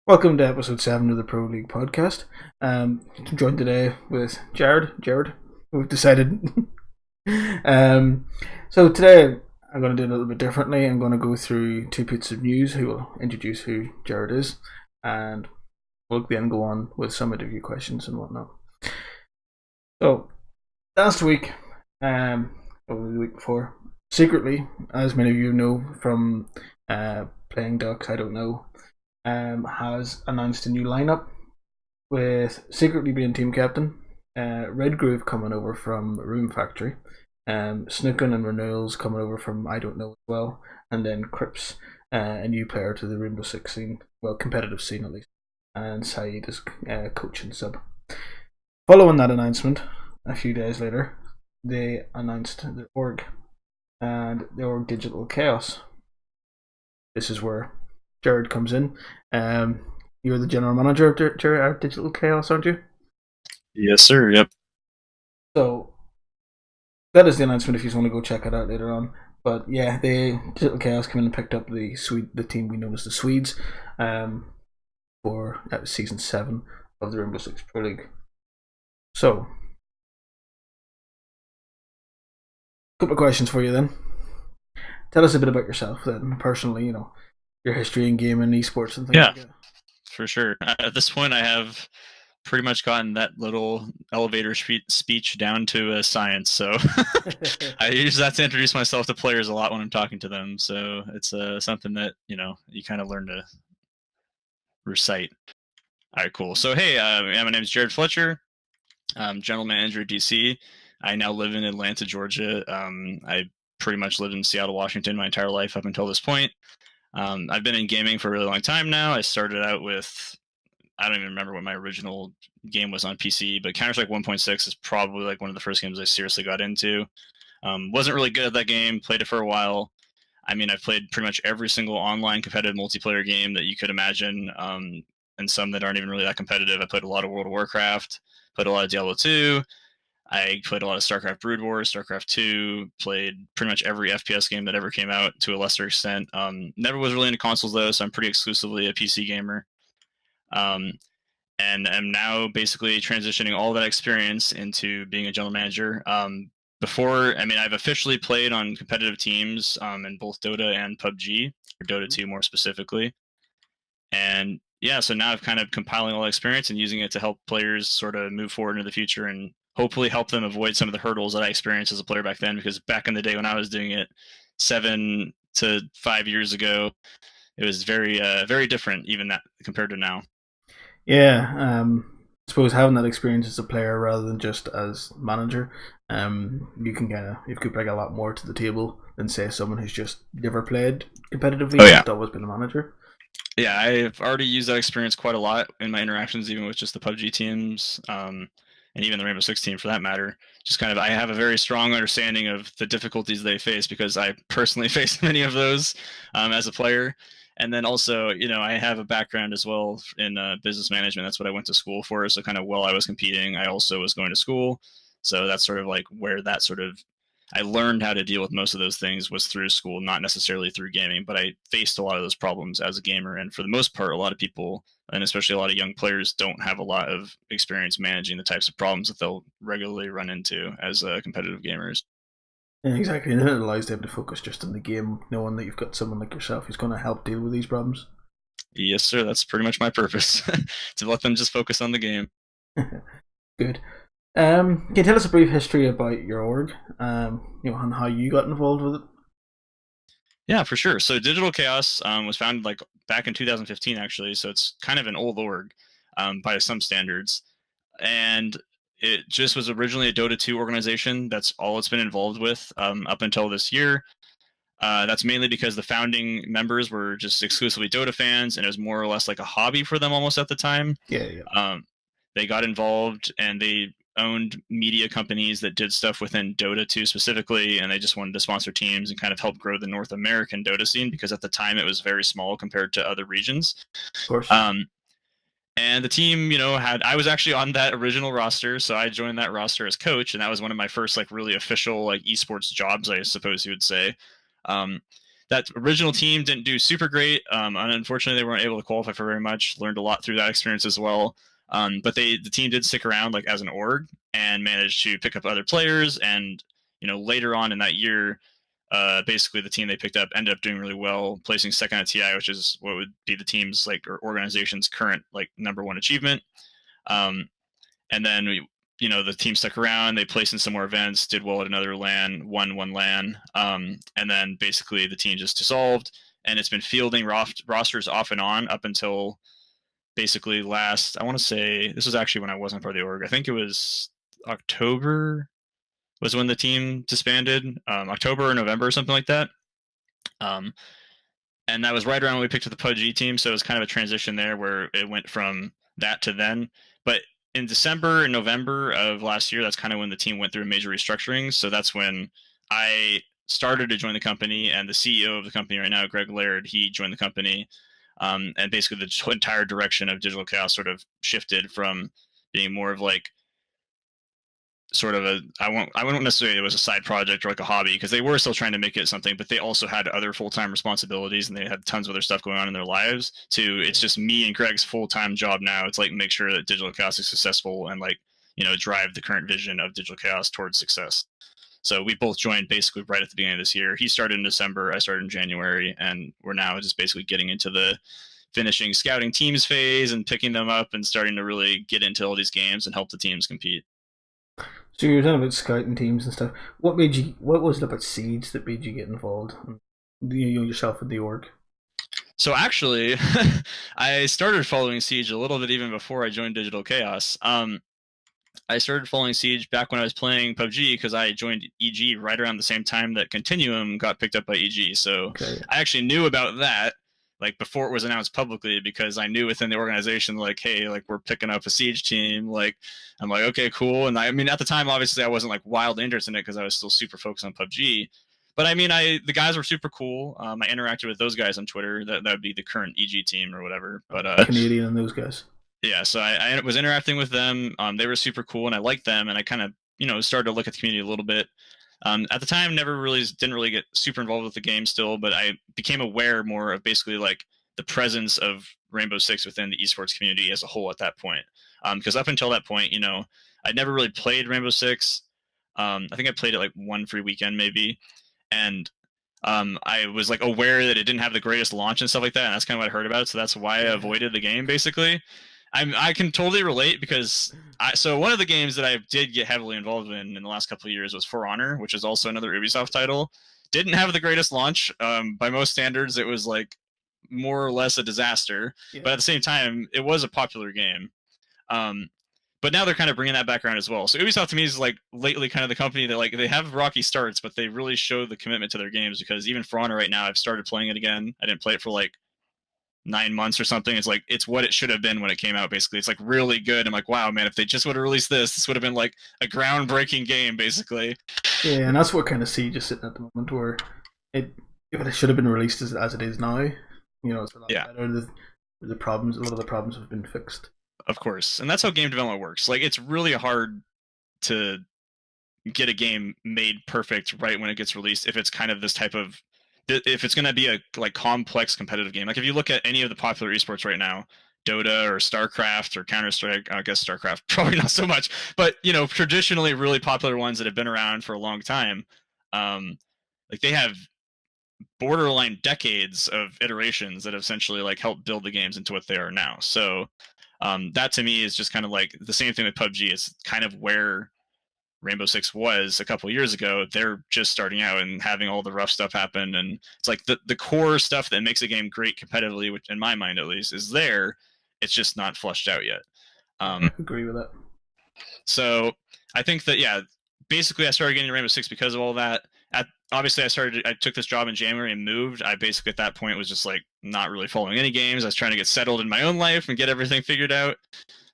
Welcome to episode 7 of the Pro League podcast. Joined today with Jared. Jared, we've decided. um, so today I'm going to do it a little bit differently. I'm going to go through two bits of news who will introduce who Jared is, and we'll then go on with some interview questions and whatnot. So, last week, or the week before, secretly, as many of you know from playing Ducks, I don't know, has announced a new lineup with secretly being team captain, Redgrave coming over from Room Factory, Snooken and Renewals coming over from I don't know as well, and then Crips, a new player to the Rainbow Six scene, well, competitive scene at least, and Saeed is coach and sub. Following that announcement, a few days later, they announced the org, and the org Digital Chaos. This is where Jared comes in. You're the general manager of Digital Chaos, aren't you? Yes, sir. Yep. So that is the announcement. If you want to go check it out later on. But yeah, the Digital Chaos came in and picked up the team we know as the Swedes, for season 7 of the Rainbow Six Pro League. So, a couple of questions for you then. Tell us a bit about yourself then, personally. Your history in gaming, esports, and things like that. For sure. At this point, I have pretty much gotten that little elevator speech down to a science. So I use that to introduce myself to players a lot when I'm talking to them. So it's something that you kind of learn to recite. All right, cool. So hey, my name is Jared Fletcher. I'm general manager at DC. I now live in Atlanta, Georgia. I pretty much lived in Seattle, Washington my entire life up until this point. I've been in gaming for a really long time now. I started out with, I don't even remember what my original game was on PC, but Counter-Strike 1.6 is probably like one of the first games I seriously got into. Wasn't really good at that game, played it for a while. I mean, I've played pretty much every single online competitive multiplayer game that you could imagine, and some that aren't even really that competitive. I played a lot of World of Warcraft, played a lot of Diablo 2, I played a lot of StarCraft Brood Wars, StarCraft 2, played pretty much every FPS game that ever came out to a lesser extent. Never was really into consoles though, so I'm pretty exclusively a PC gamer. And I'm now basically transitioning all that experience into being a general manager. I've officially played on competitive teams in both Dota and PUBG, or Dota 2 more specifically. And yeah, so now I've kind of compiling all that experience and using it to help players sort of move forward into the future and hopefully help them avoid some of the hurdles that I experienced as a player back then. Because back in the day when I was doing it 7 to 5 years ago, it was very, very different even that compared to now. Yeah, I suppose having that experience as a player rather than just as manager, you could bring a lot more to the table than say someone who's just never played competitively but always been a manager. Yeah, I've already used that experience quite a lot in my interactions, even with just the PUBG teams, and even the Rainbow Six team for that matter. Just kind of, I have a very strong understanding of the difficulties they face because I personally faced many of those as a player. And then also, I have a background as well in business management. That's what I went to school for. So kind of while I was competing, I also was going to school. So that's sort of like where that sort of I learned how to deal with most of those things was through school, not necessarily through gaming, but I faced a lot of those problems as a gamer. And for the most part, a lot of people, and especially a lot of young players, don't have a lot of experience managing the types of problems that they'll regularly run into as competitive gamers. Yeah, exactly. And then it allows them to focus just on the game, knowing that you've got someone like yourself who's going to help deal with these problems. Yes, sir. That's pretty much my purpose, to let them just focus on the game. Good. Can you tell us a brief history about your org, and how you got involved with it? Yeah, for sure. So Digital Chaos was founded like back in 2015, actually. So it's kind of an old org by some standards, and it just was originally a Dota 2 organization. That's all it's been involved with up until this year. That's mainly because the founding members were just exclusively Dota fans, and it was more or less like a hobby for them almost at the time. Yeah. They got involved and they owned media companies that did stuff within Dota 2 specifically, and they just wanted to sponsor teams and kind of help grow the North American Dota scene because at the time it was very small compared to other regions. Of course. And the team, I was actually on that original roster, so I joined that roster as coach, and that was one of my first like really official like esports jobs, I suppose you would say. that original team didn't do super great. And unfortunately, they weren't able to qualify for very much. Learned a lot through that experience as well. But the team did stick around like as an org and managed to pick up other players. And later on in that year, basically the team they picked up ended up doing really well, placing second at TI, which is what would be the team's like or organization's current like number one achievement. And then the team stuck around. They placed in some more events, did well at another LAN, won one LAN, and then basically the team just dissolved. And it's been fielding rosters off and on up until basically last. I want to say this was actually when I wasn't part of the org. I think it was October was when the team disbanded. October or November or something like that. And that was right around when we picked up the PUBG team, so it was kind of a transition there where it went from that to then. But in December and November of last year, that's kind of when the team went through a major restructuring. So that's when I started to join the company, and the CEO of the company right now, Greg Laird, he joined the company. And basically the entire direction of Digital Chaos sort of shifted from being more of like sort of I wouldn't necessarily it was a side project or like a hobby, because they were still trying to make it something, but they also had other full-time responsibilities and they had tons of other stuff going on in their lives, to it's just me and Greg's full-time job now. It's like make sure that Digital Chaos is successful and like drive the current vision of Digital Chaos towards success. So we both joined basically right at the beginning of this year. He started in December, I started in January, and we're now just basically getting into the finishing scouting teams phase and picking them up and starting to really get into all these games and help the teams compete. So you were talking about scouting teams and stuff. What was it about Siege that made you get involved? Yourself with the org. So actually, I started following Siege a little bit even before I joined Digital Chaos. I started following Siege back when I was playing PUBG, because I joined EG right around the same time that Continuum got picked up by EG. So okay. I actually knew about that like before it was announced publicly, because I knew within the organization, like, hey, like we're picking up a Siege team. Like, I'm like, okay, cool. And I mean, at the time, obviously, I wasn't like wild interested in it because I was still super focused on PUBG. But I mean, the guys were super cool. I interacted with those guys on Twitter. That would be the current EG team or whatever. But Canadian and those guys. Yeah, so I was interacting with them. They were super cool, and I liked them. And I kind of started to look at the community a little bit. At the time, didn't really get super involved with the game still, but I became aware more of basically like the presence of Rainbow Six within the esports community as a whole at that point. Because up until that point, I'd never really played Rainbow Six. I think I played it like one free weekend maybe, and I was like aware that it didn't have the greatest launch and stuff like that, and that's kind of what I heard about it. So that's why I avoided the game basically. I can totally relate, because so one of the games that I did get heavily involved in the last couple of years was For Honor, which is also another Ubisoft title. Didn't have the greatest launch. By most standards, it was like more or less a disaster. Yeah. But at the same time, it was a popular game. But now they're kind of bringing that back around as well. So Ubisoft to me is like lately kind of the company that like they have rocky starts, but they really show the commitment to their games, because even For Honor right now, I've started playing it again. I didn't play it for like 9 months or something. It's like it's what it should have been when it came out. Basically, it's like really good. I'm like, wow, man, if they just would have released this would have been like a groundbreaking game, basically. Yeah, and that's what kind of Siege is sitting at the moment, where it should have been released as it is now. It's a lot better. The problems, a lot of the problems have been fixed. Of course, and that's how game development works. Like, it's really hard to get a game made perfect right when it gets released if it's kind of this type of if it's going to be a like complex competitive game. Like if you look at any of the popular esports right now, Dota or StarCraft or Counter-Strike, I guess StarCraft probably not so much, but traditionally really popular ones that have been around for a long time, like they have borderline decades of iterations that have essentially like helped build the games into what they are now. So that to me is just kind of like the same thing with PUBG. It's kind of where Rainbow Six was a couple of years ago. They're just starting out and having all the rough stuff happen, and it's like the core stuff that makes a game great competitively, which in my mind at least is there. It's just not flushed out yet. I agree with that. So I think that basically I started getting Rainbow Six because of all that. Obviously I took this job in January and moved. I basically at that point was just like not really following any games. I was trying to get settled in my own life and get everything figured out.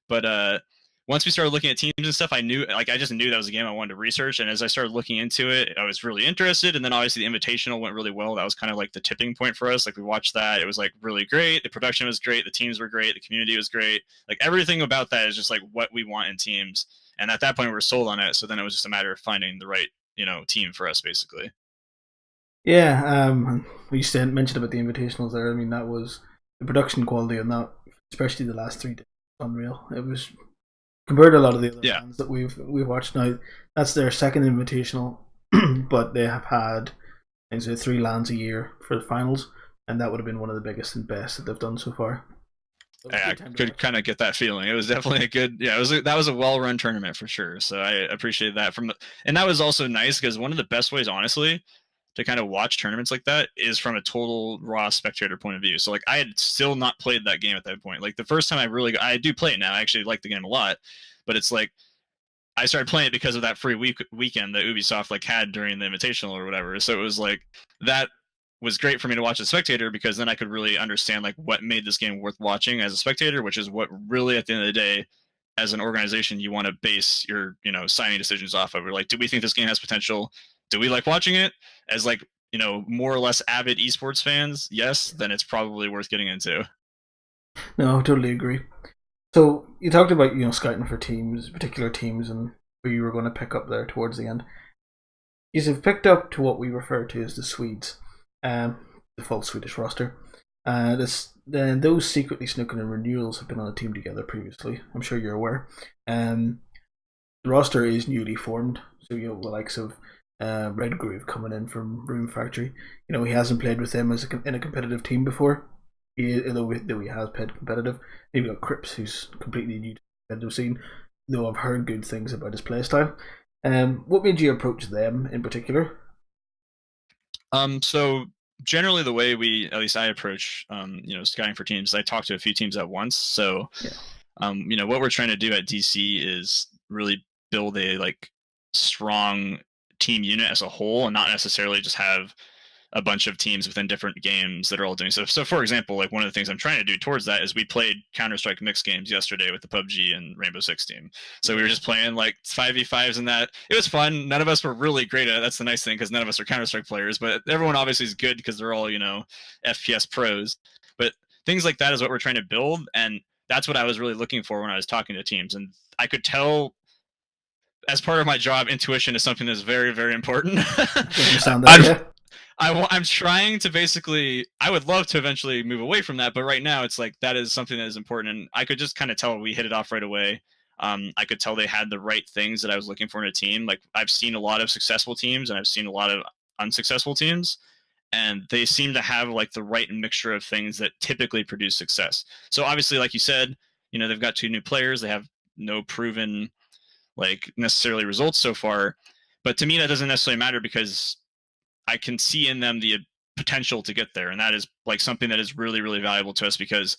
But once we started looking at teams and stuff, I just knew that was a game I wanted to research. And as I started looking into it, I was really interested. And then obviously the Invitational went really well. That was kind of like the tipping point for us. Like we watched that. It was like really great. The production was great. The teams were great. The community was great. Like everything about that is just like what we want in teams. And at that point we were sold on it. So then it was just a matter of finding the right, team for us basically. Yeah, we used mentioned about the invitationals there. I mean, that was the production quality on that, especially the last 3 days, unreal. It was compared to a lot of the other Yeah. lands that we've watched now. That's their second invitational, but they have had, I think, 3 lands a year for the finals, and that would have been one of the biggest and best that they've done so far. So it was a I good time to could watch. kind of get that feeling. It was definitely a good, yeah. That was a well-run tournament for sure. So I appreciate that and that was also nice because one of the best ways, honestly, to kind of watch tournaments like that is from a total raw spectator point of view. So like I had still not played that game at that point. Like the first time I do play it now. I actually like the game a lot, but it's like I started playing it because of that free weekend that Ubisoft like had during the Invitational or whatever. So it was like that was great for me to watch as a spectator because then I could really understand like what made this game worth watching as a spectator, which is what really at the end of the day, as an organization, you want to base your signing decisions off of. Or like, do we think this game has potential? Do we like watching it? As like more or less avid esports fans, yes, then it's probably worth getting into. No, I totally agree. So you talked about scouting for teams, particular teams, and who you were going to pick up there towards the end. You have picked up to what we refer to as the Swedes, the full Swedish roster. Those secretly snooking and renewals have been on a team together previously. I'm sure you're aware. The roster is newly formed, so the likes of Redgrave coming in from Rune Factory. He hasn't played with them in a competitive team before. Though he has played competitive. You've got Crips, who's completely new to the competitive scene, though I've heard good things about his playstyle. What made you approach them in particular? So generally the way at least I approach, scouting for teams, I talk to a few teams at once. So, yeah. What we're trying to do at DC is really build a like strong team unit as a whole, and not necessarily just have a bunch of teams within different games that are all doing so. So, for example, like one of the things I'm trying to do towards that is we played Counter-Strike mixed games yesterday with the PUBG and Rainbow Six team. So we were just playing like 5v5s and that. It was fun. None of us were really great at it. That's the nice thing because none of us are Counter-Strike players, but everyone obviously is good because they're all, FPS pros. But things like that is what we're trying to build. And that's what I was really looking for when I was talking to teams. And I could tell as part of my job, intuition is something that's very, very important. I can understand that, yeah. I'm trying to basically. I would love to eventually move away from that, but right now it's like that is something that is important, and I could just kind of tell we hit it off right away. I could tell they had the right things that I was looking for in a team. Like I've seen a lot of successful teams, and I've seen a lot of unsuccessful teams, and they seem to have like the right mixture of things that typically produce success. So obviously, like you said, they've got 2 new players. They have no proven like necessarily results so far, but to me that doesn't necessarily matter because I can see in them the potential to get there, and that is like something that is really, really valuable to us because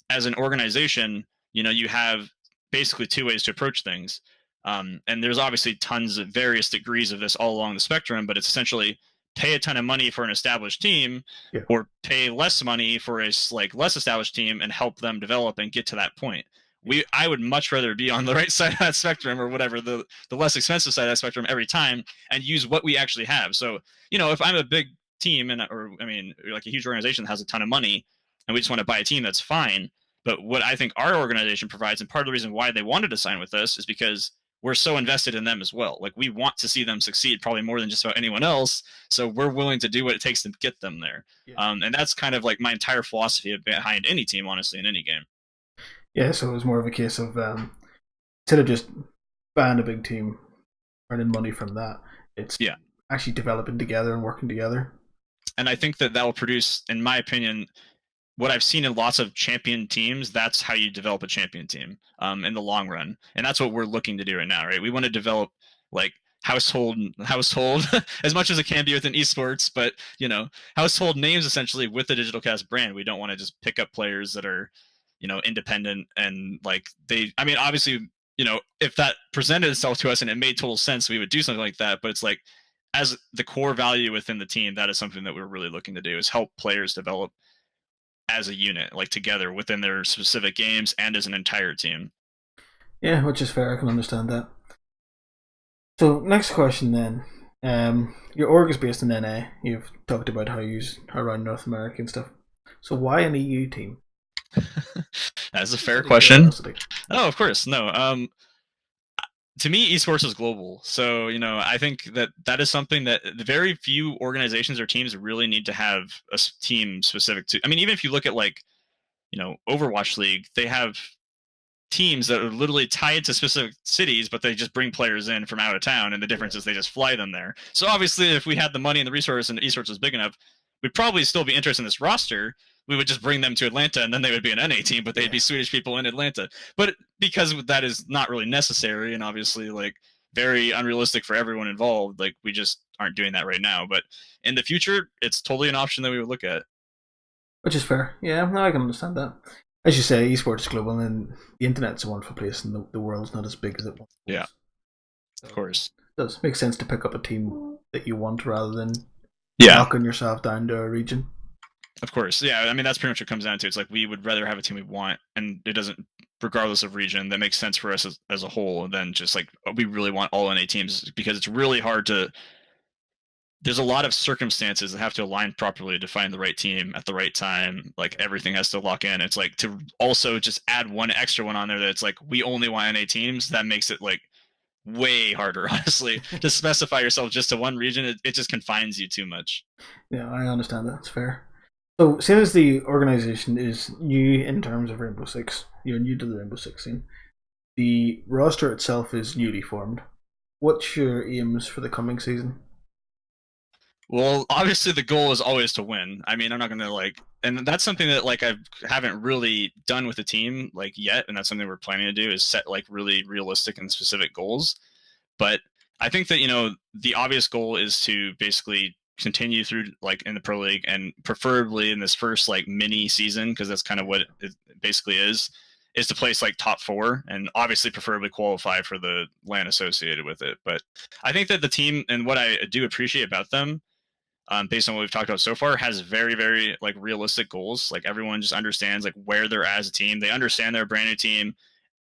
as an organization, you have basically 2 ways to approach things, and there's obviously tons of various degrees of this all along the spectrum, but it's essentially pay a ton of money for an established team, Yeah. or pay less money for a like less established team and help them develop and get to that point. I would much rather be on the right side of that spectrum or whatever the less expensive side of that spectrum every time and use what we actually have. So if I'm a big team or I mean like a huge organization that has a ton of money and we just want to buy a team, that's fine. But what I think our organization provides, and part of the reason why they wanted to sign with us, is because we're so invested in them as well. Like we want to see them succeed probably more than just about anyone else. So we're willing to do what it takes to get them there. Yeah. And that's kind of like my entire philosophy behind any team, honestly, in any game. Yeah, so it was more of a case of instead of just buying a big team, earning money from that, it's actually developing together and working together. And I think that will produce, in my opinion, what I've seen in lots of champion teams. That's how you develop a champion team in the long run, and that's what we're looking to do right now, right? We want to develop like household as much as it can be within esports, but household names essentially with the Digital Cast brand. We don't want to just pick up players that are independent and like I mean, obviously, if that presented itself to us and it made total sense, we would do something like that. But it's like, as the core value within the team, that is something that we're really looking to do, is help players develop as a unit, like together within their specific games and as an entire team. Yeah, which is fair. I can understand that. So next question then. Your org is based in NA. You've talked about how you use around North America and stuff. So why an EU team? That's a fair question. Curiosity. Oh, of course. No. to me, esports is global. So, I think that is something that very few organizations or teams really need to have a team specific to. I mean, even if you look at like, Overwatch League, they have teams that are literally tied to specific cities, but they just bring players in from out of town, and the difference is they just fly them there. So obviously, if we had the money and the resource and esports was big enough, we'd probably still be interested in this roster. We would just bring them to Atlanta, and then they would be an NA team, but they'd be Swedish people in Atlanta. But because that is not really necessary, and obviously like very unrealistic for everyone involved, like we just aren't doing that right now. But in the future, it's totally an option that we would look at. Which is fair. Yeah, no, I can understand that. As you say, esports is global, and the internet's a wonderful place, and the world's not as big as it once was. Yeah, of course. It does make sense to pick up a team that you want rather than Yeah, knocking yourself down to a region. of course. Yeah, I mean that's pretty much what it comes down to. It's like we would rather have a team we want, and it doesn't, regardless of region, that makes sense for us as a whole, than just like we really want all NA teams, because it's really hard to. There's a lot of circumstances that have to align properly to find the right team at the right time. Like everything has to lock in. It's like to also just add one extra one on there that's like we only want NA teams. That makes it like way harder, honestly, to specify yourself just to one region. It just confines you too much. Yeah, I understand that. It's fair. So, seeing as the organization is new in terms of Rainbow Six, you're new to the Rainbow Six scene. The roster itself is newly formed. What's your aims for the coming season? Well, obviously the goal is always to win. I mean, I'm not gonna like, and that's something that like I haven't really done with the team like yet, and that's something we're planning to do is set like really realistic and specific goals. But I think that the obvious goal is to basically continue through like in the pro league, and preferably in this first like mini season, because that's kind of what it basically is to place like top 4, and obviously preferably qualify for the LAN associated with it. But I think that the team, and what I do appreciate about them, based on what we've talked about so far, has very, very like realistic goals. Like everyone just understands like where they're at as a team. They understand they're a brand new team,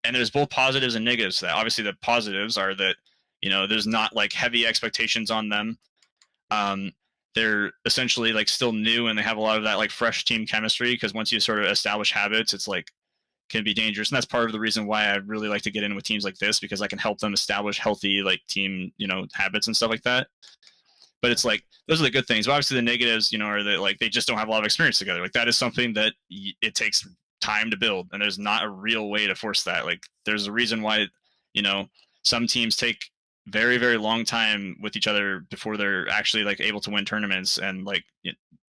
and there's both positives and negatives to that. Obviously, the positives are that there's not like heavy expectations on them. They're essentially like still new, and they have a lot of that like fresh team chemistry, because once you sort of establish habits, it's like can be dangerous, and that's part of the reason why I really like to get in with teams like this, because I can help them establish healthy like team habits and stuff like that. But it's like those are the good things. But obviously the negatives, are that like they just don't have a lot of experience together. Like that is something that it takes time to build, and there's not a real way to force that. Like there's a reason why, some teams take very, very long time with each other before they're actually like able to win tournaments. And like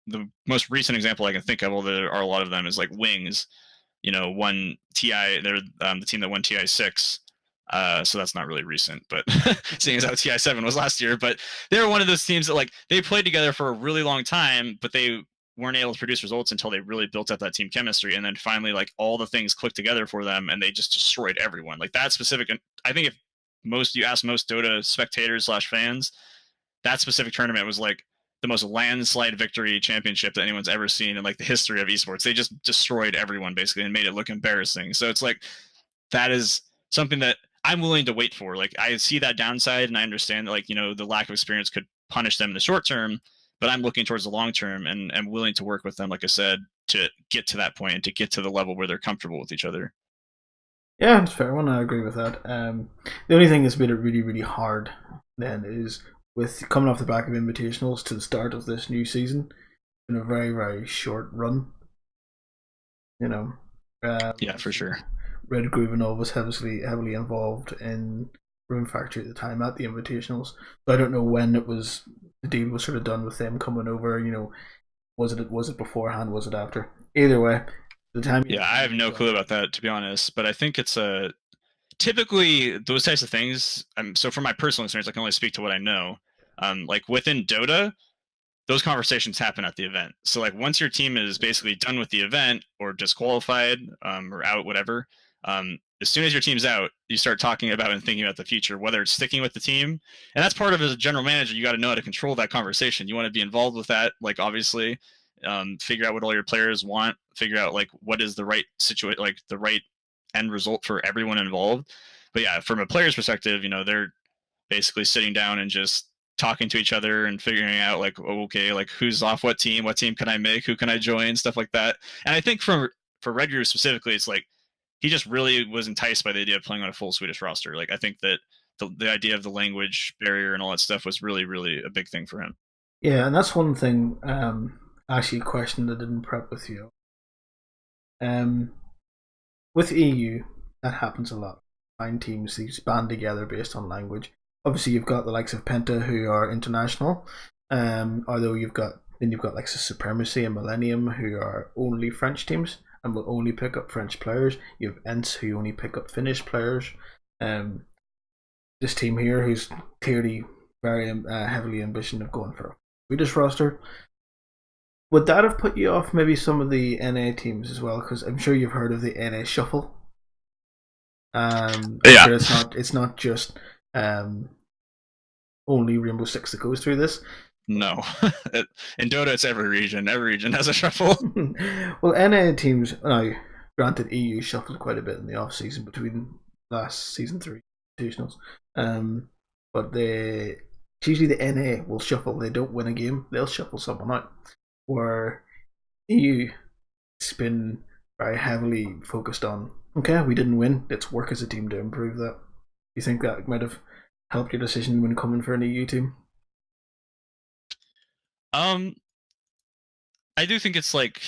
the most recent example I can think of, although there are a lot of them, is like Wings. Won TI. They're the team that won TI6. So that's not really recent, but seeing as how TI7 was last year. But they were one of those teams that like they played together for a really long time, but they weren't able to produce results until they really built up that team chemistry, and then finally like all the things clicked together for them, and they just destroyed everyone. Like that specific, and I think if you ask most Dota spectators / fans, that specific tournament was like the most landslide victory championship that anyone's ever seen in like the history of esports. They just destroyed everyone basically and made it look embarrassing. So it's like that is something that I'm willing to wait for. Like I see that downside, and I understand that like the lack of experience could punish them in the short term, but I'm looking towards the long term, and I'm willing to work with them, like I said, to get to that point and to get to the level where they're comfortable with each other. Yeah, it's a fair one. I agree with that. The only thing that's made it really, really hard then is with coming off the back of invitationals to the start of this new season in a very, very short run. Yeah, for sure. Red Groove and all was heavily involved in Room Factory at the time at the invitationals. So I don't know when the deal was sort of done with them coming over. Was it beforehand? Was it after? Either way, the time. Yeah, I have no clue about that, to be honest. But I think it's typically those types of things. So from my personal experience, I can only speak to what I know. Like within Dota, those conversations happen at the event. So like once your team is basically done with the event or disqualified or out, whatever, as soon as your team's out, you start talking about and thinking about the future, whether it's sticking with the team. And that's part of, as a general manager, you got to know how to control that conversation. You want to be involved with that, like obviously, figure out what all your players want, figure out like what is the right situation, like the right end result for everyone involved. But yeah, from a player's perspective, they're basically sitting down and just talking to each other and figuring out like, okay, like who's off what team can I make, who can I join, stuff like that. And I think for Red Groove specifically, it's like he just really was enticed by the idea of playing on a full Swedish roster. Like I think that the idea of the language barrier and all that stuff was really, really a big thing for him. Yeah, and that's one thing. Actually, a question that I didn't prep with you. Um, with EU, that happens a lot. 9 teams, these band together based on language. Obviously, you've got the likes of Penta who are international. Although you've got like Supremacy and Millennium who are only French teams and will only pick up French players. You have ENCE who only pick up Finnish players. Um, this team here who's clearly very heavily ambition of going for a Swedish roster. Would that have put you off maybe some of the NA teams as well? Because I'm sure you've heard of the NA Shuffle. I'm Yeah. sure it's not just only Rainbow Six that goes through this. No. In Dota, it's every region. Every region has a shuffle. Well, NA teams, now, granted, EU shuffled quite a bit in the off season between last season 3 institutionals. But usually the NA will shuffle. They don't win a game, they'll shuffle someone out. Where EU, it's been very heavily focused on, okay, we didn't win, let's work as a team to improve that. Do you think that might have helped your decision when coming for an EU team? I do think it's like,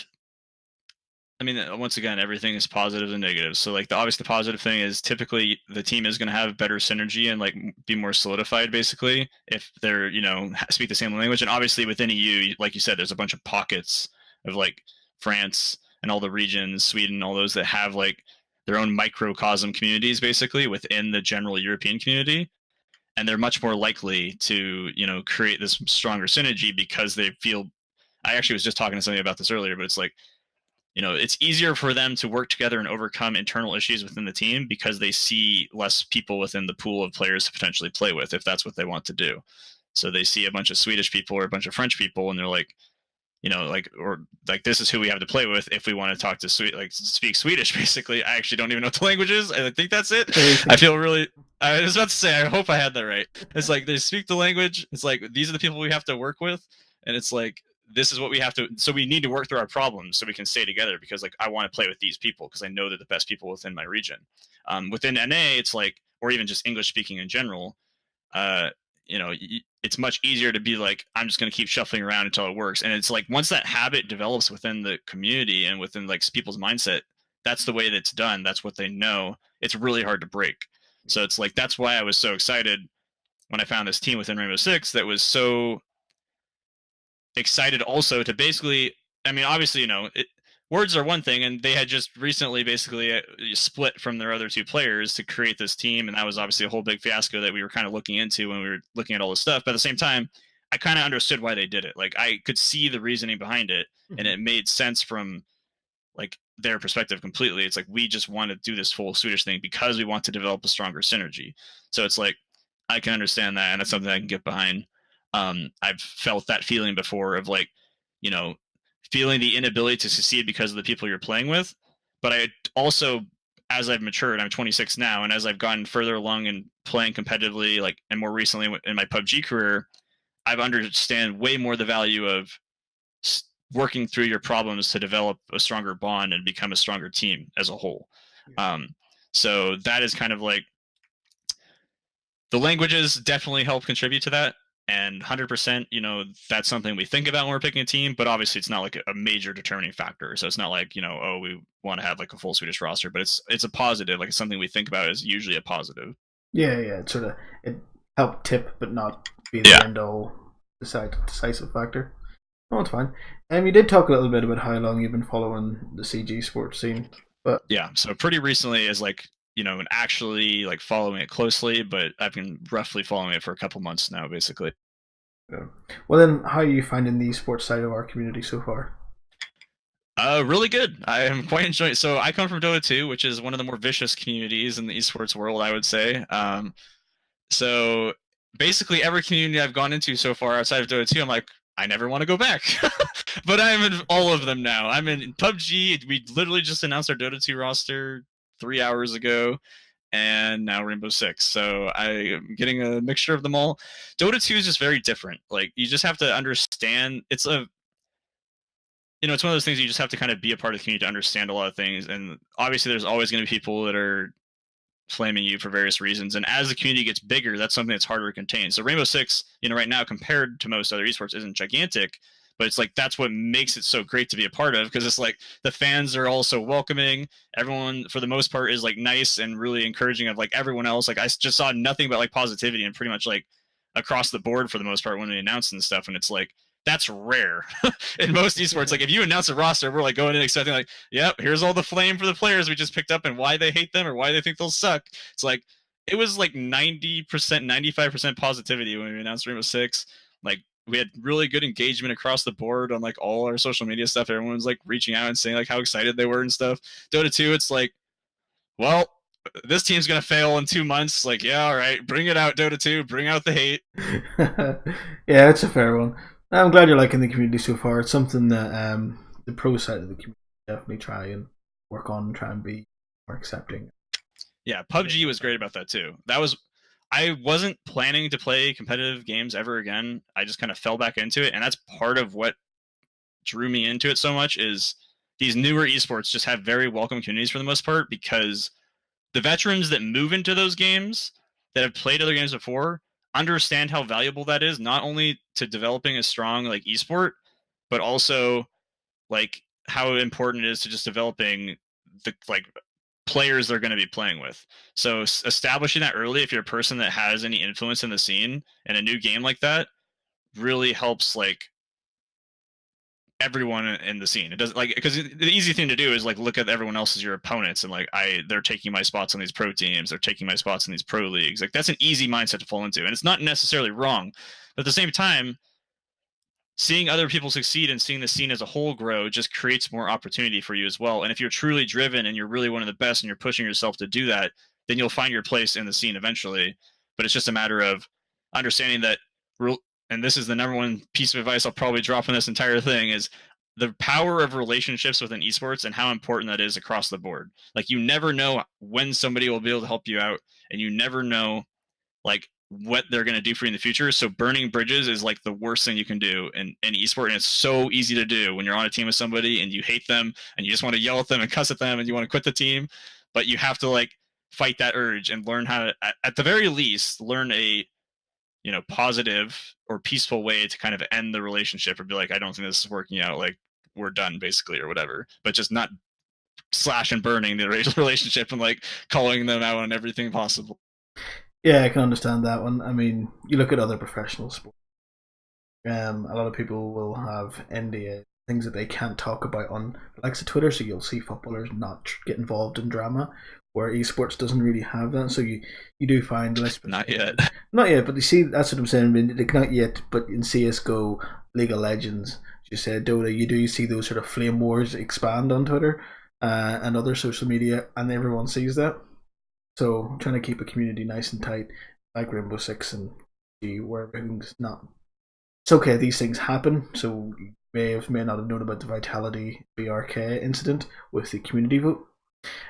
I mean, once again, everything is positives and negatives. So like obviously the positive thing is typically the team is going to have better synergy and like be more solidified basically if they're, speak the same language. And obviously within EU, like you said, there's a bunch of pockets of like France and all the regions, Sweden, all those that have like their own microcosm communities basically within the general European community. And they're much more likely to, create this stronger synergy because they feel, I actually was just talking to somebody about this earlier, but it's like, it's easier for them to work together and overcome internal issues within the team because they see less people within the pool of players to potentially play with if that's what they want to do. So they see a bunch of Swedish people or a bunch of French people and they're like, this is who we have to play with if we want to talk to speak Swedish. Basically, I actually don't even know what the language is. I think that's it. I feel really. I was about to say. I hope I had that right. It's like they speak the language. It's like these are the people we have to work with, and it's like this is what we have to. So we need to work through our problems so we can stay together because like I want to play with these people because I know they're the best people within my region. Within NA, it's like, or even just English speaking in general. It's much easier to be like, I'm just going to keep shuffling around until it works. And it's like, once that habit develops within the community and within like people's mindset, that's the way that it's done. That's what they know. It's really hard to break. So it's like, that's why I was so excited when I found this team within Rainbow Six that was so excited also to basically, I mean, obviously, words are one thing, and they had just recently basically split from their other 2 players to create this team, and that was obviously a whole big fiasco that we were kind of looking into when we were looking at all this stuff. But at the same time, I kind of understood why they did it. Like I could see the reasoning behind it, and it made sense from like their perspective completely. It's like we just want to do this full Swedish thing because we want to develop a stronger synergy. So it's like I can understand that, and that's something I can get behind. I've felt that feeling before of like, feeling the inability to succeed because of the people you're playing with. But I also, as I've matured, I'm 26 now, and as I've gotten further along in playing competitively, like, and more recently in my PUBG career, I've understand way more the value of working through your problems to develop a stronger bond and become a stronger team as a whole. So that is kind of like the languages definitely help contribute to that. And 100%, that's something we think about when we're picking a team, but obviously it's not like a major determining factor. So it's not like, we want to have like a full Swedish roster, but it's a positive. Like it's something we think about as usually a positive. Yeah. It helped tip, but not be the end all decisive factor. Oh, it's fine. You did talk a little bit about how long you've been following the CG sports scene, but yeah, so pretty recently is like, and actually like following it closely, but I've been roughly following it for a couple months now, basically. Yeah. Well, then, how are you finding the esports side of our community so far? Really good. I am quite enjoying it. So I come from Dota 2, which is one of the more vicious communities in the esports world, I would say. So basically every community I've gone into so far outside of Dota 2, I'm like, I never want to go back. But I'm in all of them now. I'm in PUBG. We literally just announced our Dota 2 roster 3 hours ago, and now Rainbow Six. So I am getting a mixture of them all. Dota 2 is just very different. Like you just have to understand. It's one of those things you just have to kind of be a part of the community to understand a lot of things. And obviously, there's always going to be people that are flaming you for various reasons. And as the community gets bigger, that's something that's harder to contain. So Rainbow Six, right now compared to most other esports, isn't gigantic, but it's like that's what makes it so great to be a part of, because it's like the fans are all so welcoming. Everyone, for the most part, is like nice and really encouraging of like everyone else. Like I just saw nothing but like positivity and pretty much like across the board for the most part when we announced and stuff. And it's like that's rare in most esports. Like if you announce a roster, we're like going in expecting like, yep, here's all the flame for the players we just picked up and why they hate them or why they think they'll suck. It's like it was like 90%, 95% positivity when we announced Rainbow Six. Like we had really good engagement across the board on like all our social media stuff. Everyone was like reaching out and saying like how excited they were and stuff. Dota 2, it's like, well, this team's gonna fail in 2 months. Like, yeah, all right, bring it out, Dota 2, bring out the hate. Yeah, it's a fair one. I'm glad you're liking the community so far. It's something that the pro side of the community definitely try and work on and try and be more accepting. Yeah, PUBG was great about that too. I wasn't planning to play competitive games ever again. I just kind of fell back into it, and that's part of what drew me into it so much is these newer esports just have very welcome communities for the most part, because the veterans that move into those games that have played other games before understand how valuable that is, not only to developing a strong like esport, but also like how important it is to just developing the like players they're going to be playing with. So establishing that early, if you're a person that has any influence in the scene in a new game like that, really helps like everyone in the scene. It doesn't like, because the easy thing to do is like look at everyone else as your opponents and like they're taking my spots on these pro teams, they're taking my spots in these pro leagues. Like that's an easy mindset to fall into, and it's not necessarily wrong, but at the same time, seeing other people succeed and seeing the scene as a whole grow just creates more opportunity for you as well. And if you're truly driven and you're really one of the best and you're pushing yourself to do that, then you'll find your place in the scene eventually. But it's just a matter of understanding that, and this is the number one piece of advice I'll probably drop in this entire thing, is the power of relationships within esports and how important that is across the board. Like you never know when somebody will be able to help you out, and you never know like what they're going to do for you in the future. So burning bridges is like the worst thing you can do in esport, and it's so easy to do when you're on a team with somebody and you hate them and you just want to yell at them and cuss at them and you want to quit the team, but you have to like fight that urge and learn how to, at the very least, learn a positive or peaceful way to kind of end the relationship or be like, I don't think this is working out, like we're done basically or whatever, but just not slash and burning the relationship and like calling them out on everything possible. Yeah, I can understand that one. I mean, you look at other professional sports. A lot of people will have NDA, things that they can't talk about on the likes of Twitter. So you'll see footballers not get involved in drama, where esports doesn't really have that. So you do find less. Not yet. Not yet, but you see, that's what I'm saying. Like, not yet, but in CS:GO, League of Legends, as you said, Dota, you do see those sort of flame wars expand on Twitter and other social media, and everyone sees that. So I'm trying to keep a community nice and tight, like Rainbow Six and where everything's not. It's okay, these things happen. So you may not have known about the Vitality BRK incident with the community vote.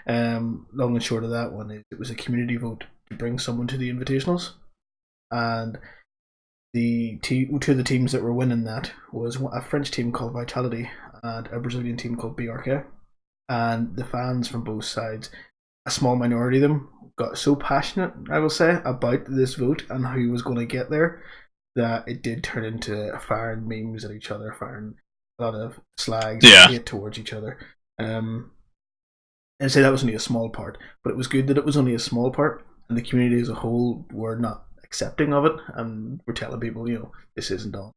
Long and short of that one is it was a community vote to bring someone to the invitationals, and two of the teams that were winning that was a French team called Vitality and a Brazilian team called BRK. And the fans from both sides, a small minority of them, got so passionate, I will say, about this vote and how he was going to get there, that it did turn into firing memes at each other, firing a lot of slags and hate towards each other. And I'd say that was only a small part, but it was good that it was only a small part, and the community as a whole were not accepting of it, and we're telling people, this isn't all.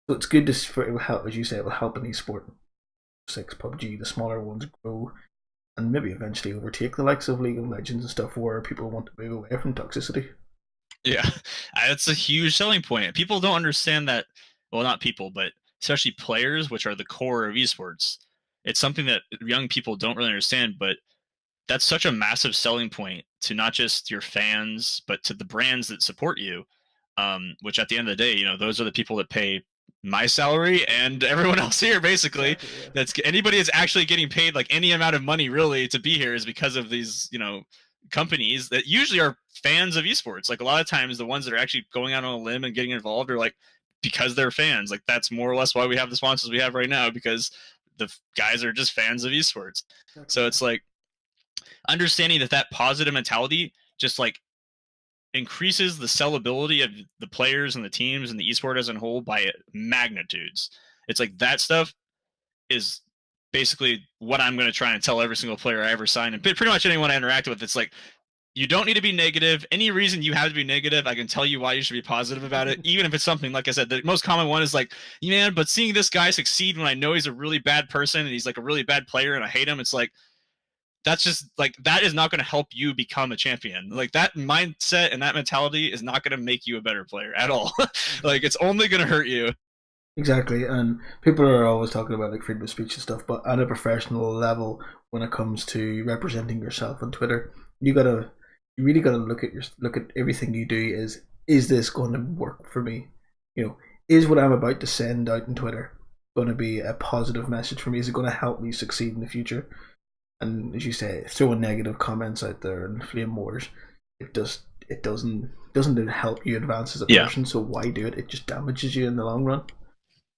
So it's good for it will help, as you say, it will help in esport. 6 PUBG, the smaller ones grow, and maybe eventually overtake the likes of League of Legends and stuff, where people want to move away from toxicity. Yeah, that's a huge selling point. People don't understand that. Well, not people, but especially players, which are the core of esports. It's something that young people don't really understand, but that's such a massive selling point to not just your fans, but to the brands that support you. Which at the end of the day, those are the people that pay my salary and everyone else here, basically. Exactly, yeah. That's anybody that's actually getting paid like any amount of money really to be here is because of these, companies that usually are fans of esports. Like a lot of times the ones that are actually going out on a limb and getting involved are like because they're fans. Like that's more or less why we have the sponsors we have right now, because the guys are just fans of esports. Okay. So it's like understanding that positive mentality just like increases the sellability of the players and the teams and the esport as a whole by magnitudes. It's like that stuff is basically what I'm going to try and tell every single player I ever sign and pretty much anyone I interact with. It's like, you don't need to be negative. Any reason you have to be negative, I can tell you why you should be positive about it. Even if it's something, like I said, the most common one is like, man, but seeing this guy succeed when I know he's a really bad person and he's like a really bad player and I hate him, it's like, that's just like, that is not going to help you become a champion. Like that mindset and that mentality is not going to make you a better player at all. Like it's only going to hurt you. Exactly, and people are always talking about like freedom of speech and stuff, but at a professional level, when it comes to representing yourself on Twitter, you really gotta look at everything you do. Is this going to work for me? You know, is what I'm about to send out on Twitter going to be a positive message for me? Is it going to help me succeed in the future? And as you say, throwing negative comments out there and flame wars, it doesn't help you advance as a Yeah. person. So why do it? It just damages you in the long run.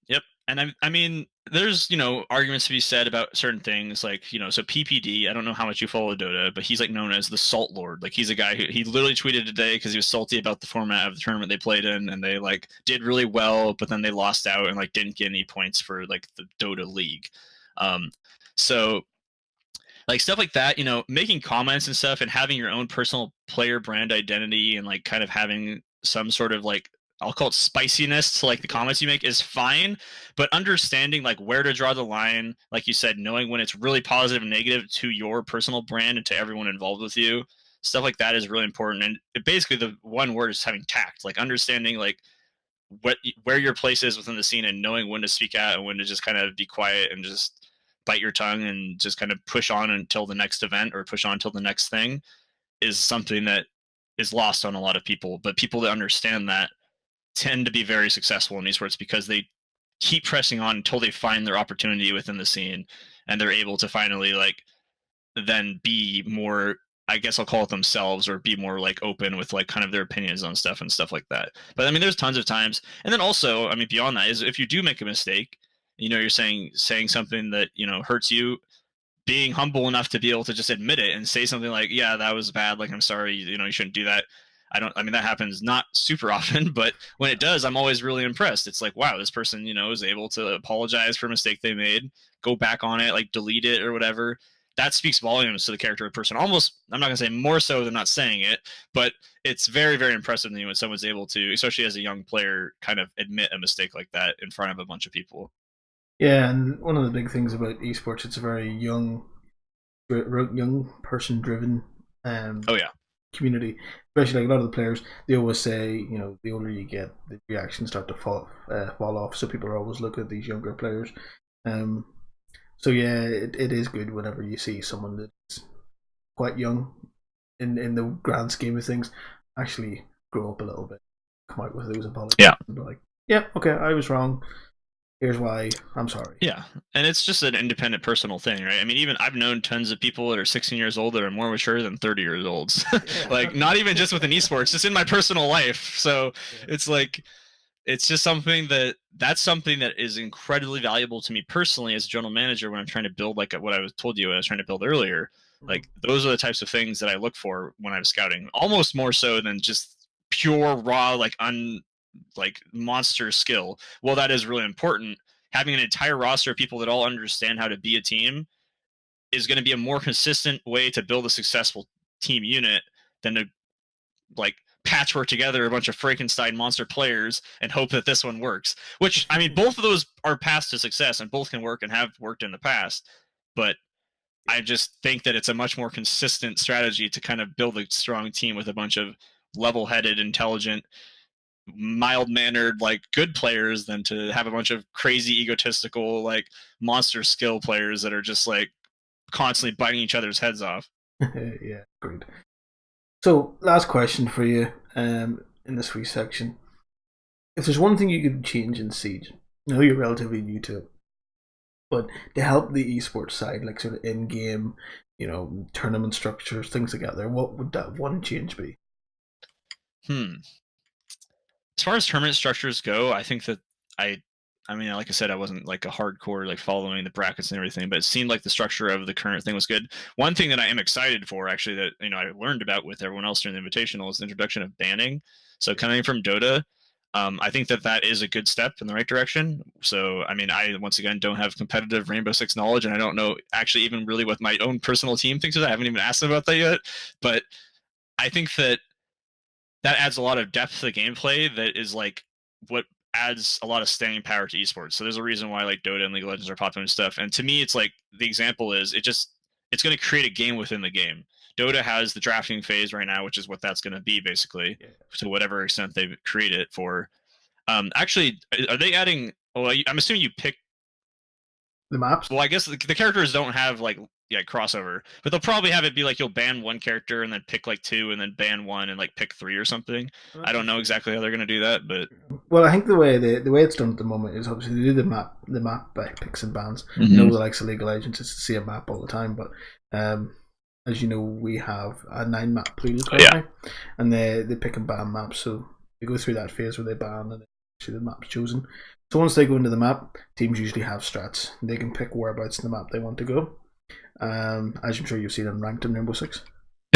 Yep. And I mean, there's, arguments to be said about certain things like, so PPD, I don't know how much you follow Dota, but he's like known as the Salt Lord. Like he's a guy who he literally tweeted today because he was salty about the format of the tournament they played in and they like did really well, but then they lost out and like didn't get any points for like the Dota League. So like stuff like that, making comments and stuff and having your own personal player brand identity and like kind of having some sort of like, I'll call it spiciness to like the comments you make is fine, but understanding like where to draw the line, like you said, knowing when it's really positive and negative to your personal brand and to everyone involved with you, stuff like that is really important. And basically the one word is having tact, like understanding like where your place is within the scene and knowing when to speak out and when to just kind of be quiet and just bite your tongue and just kind of push on until the next event or push on until the next thing is something that is lost on a lot of people. But people that understand that tend to be very successful in esports because they keep pressing on until they find their opportunity within the scene and they're able to finally like then be more, I guess I'll call it themselves, or be more like open with like kind of their opinions on stuff and stuff like that. But I mean there's tons of times. And then also, I mean beyond that is if you do make a mistake, you're saying something that hurts you, being humble enough to be able to just admit it and say something like, yeah, that was bad, like I'm sorry, you shouldn't do that. I mean that happens not super often, but when it does, I'm always really impressed. It's like, wow, this person is able to apologize for a mistake they made, go back on it, like delete it or whatever. That speaks volumes to the character of the person, almost, I'm not gonna say more so than not saying it, but it's very, very impressive to me when someone's able to, especially as a young player, kind of admit a mistake like that in front of a bunch of people. Yeah, and one of the big things about esports, it's a very young person driven Oh yeah. community. Especially like a lot of the players, they always say, the older you get, the reactions start to fall off. So people are always looking at these younger players. Um, so yeah, it is good whenever you see someone that's quite young in the grand scheme of things actually grow up a little bit, come out with those apologies, Yeah. and be like, yeah, okay, I was wrong. Here's why. I'm sorry. Yeah, and it's just an independent personal thing, right? I mean, even I've known tons of people that are 16 years old that are more mature than 30 years old. Like, not even just within esports, just in my personal life. So it's like, it's just that's something that is incredibly valuable to me personally as a general manager when I'm trying to build like what I was told you I was trying to build earlier. Like, those are the types of things that I look for when I'm scouting, almost more so than just pure raw like monster skill. Well, that is really important. Having an entire roster of people that all understand how to be a team is going to be a more consistent way to build a successful team unit than to like patchwork together a bunch of Frankenstein monster players and hope that this one works. Which, I mean, both of those are paths to success and both can work and have worked in the past. But I just think that it's a much more consistent strategy to kind of build a strong team with a bunch of level-headed, intelligent, mild-mannered, like good players than to have a bunch of crazy, egotistical, like monster skill players that are just like constantly biting each other's heads off. Yeah, great. So, last question for you in this wee section. If there's one thing you could change in Siege, I know you're relatively new to it, but to help the esports side, like sort of in-game, tournament structures, things like that, what would that one change be? As far as tournament structures go, I think that I I mean, like I said, I wasn't like a hardcore like following the brackets and everything, but it seemed like the structure of the current thing was good. One thing that I am excited for, actually, that I learned about with everyone else during the Invitational is the introduction of banning. So coming from Dota, I think that that is a good step in the right direction. So, I mean, I once again don't have competitive Rainbow Six knowledge, and I don't know actually even really what my own personal team thinks of that. I haven't even asked them about that yet, but I think that that adds a lot of depth to the gameplay that is like what adds a lot of staying power to esports. So there's a reason why like Dota and League of Legends are popular and stuff. And to me, it's like the example is it's going to create a game within the game. Dota has the drafting phase right now, which is what that's going to be basically, to whatever extent they create it for. Actually, are they adding? Well, I'm assuming you pick the maps. Well, I guess the characters don't have like crossover, but they'll probably have it be like you'll ban one character and then pick like two, and then ban one and like pick three or something. I don't know exactly how they're gonna do that, but well, I think the way it's done at the moment is obviously they do the map by picks and bans. Mm-hmm. You know, the likes of League of Legends, it's to see a map all the time, but as you know, we have a 9-map pool currently, and they pick and ban maps, so they go through that phase where they ban and actually the map's chosen. So once they go into the map, teams usually have strats. They can pick whereabouts in the map they want to go. As I'm sure you've seen in ranked in Rainbow Six.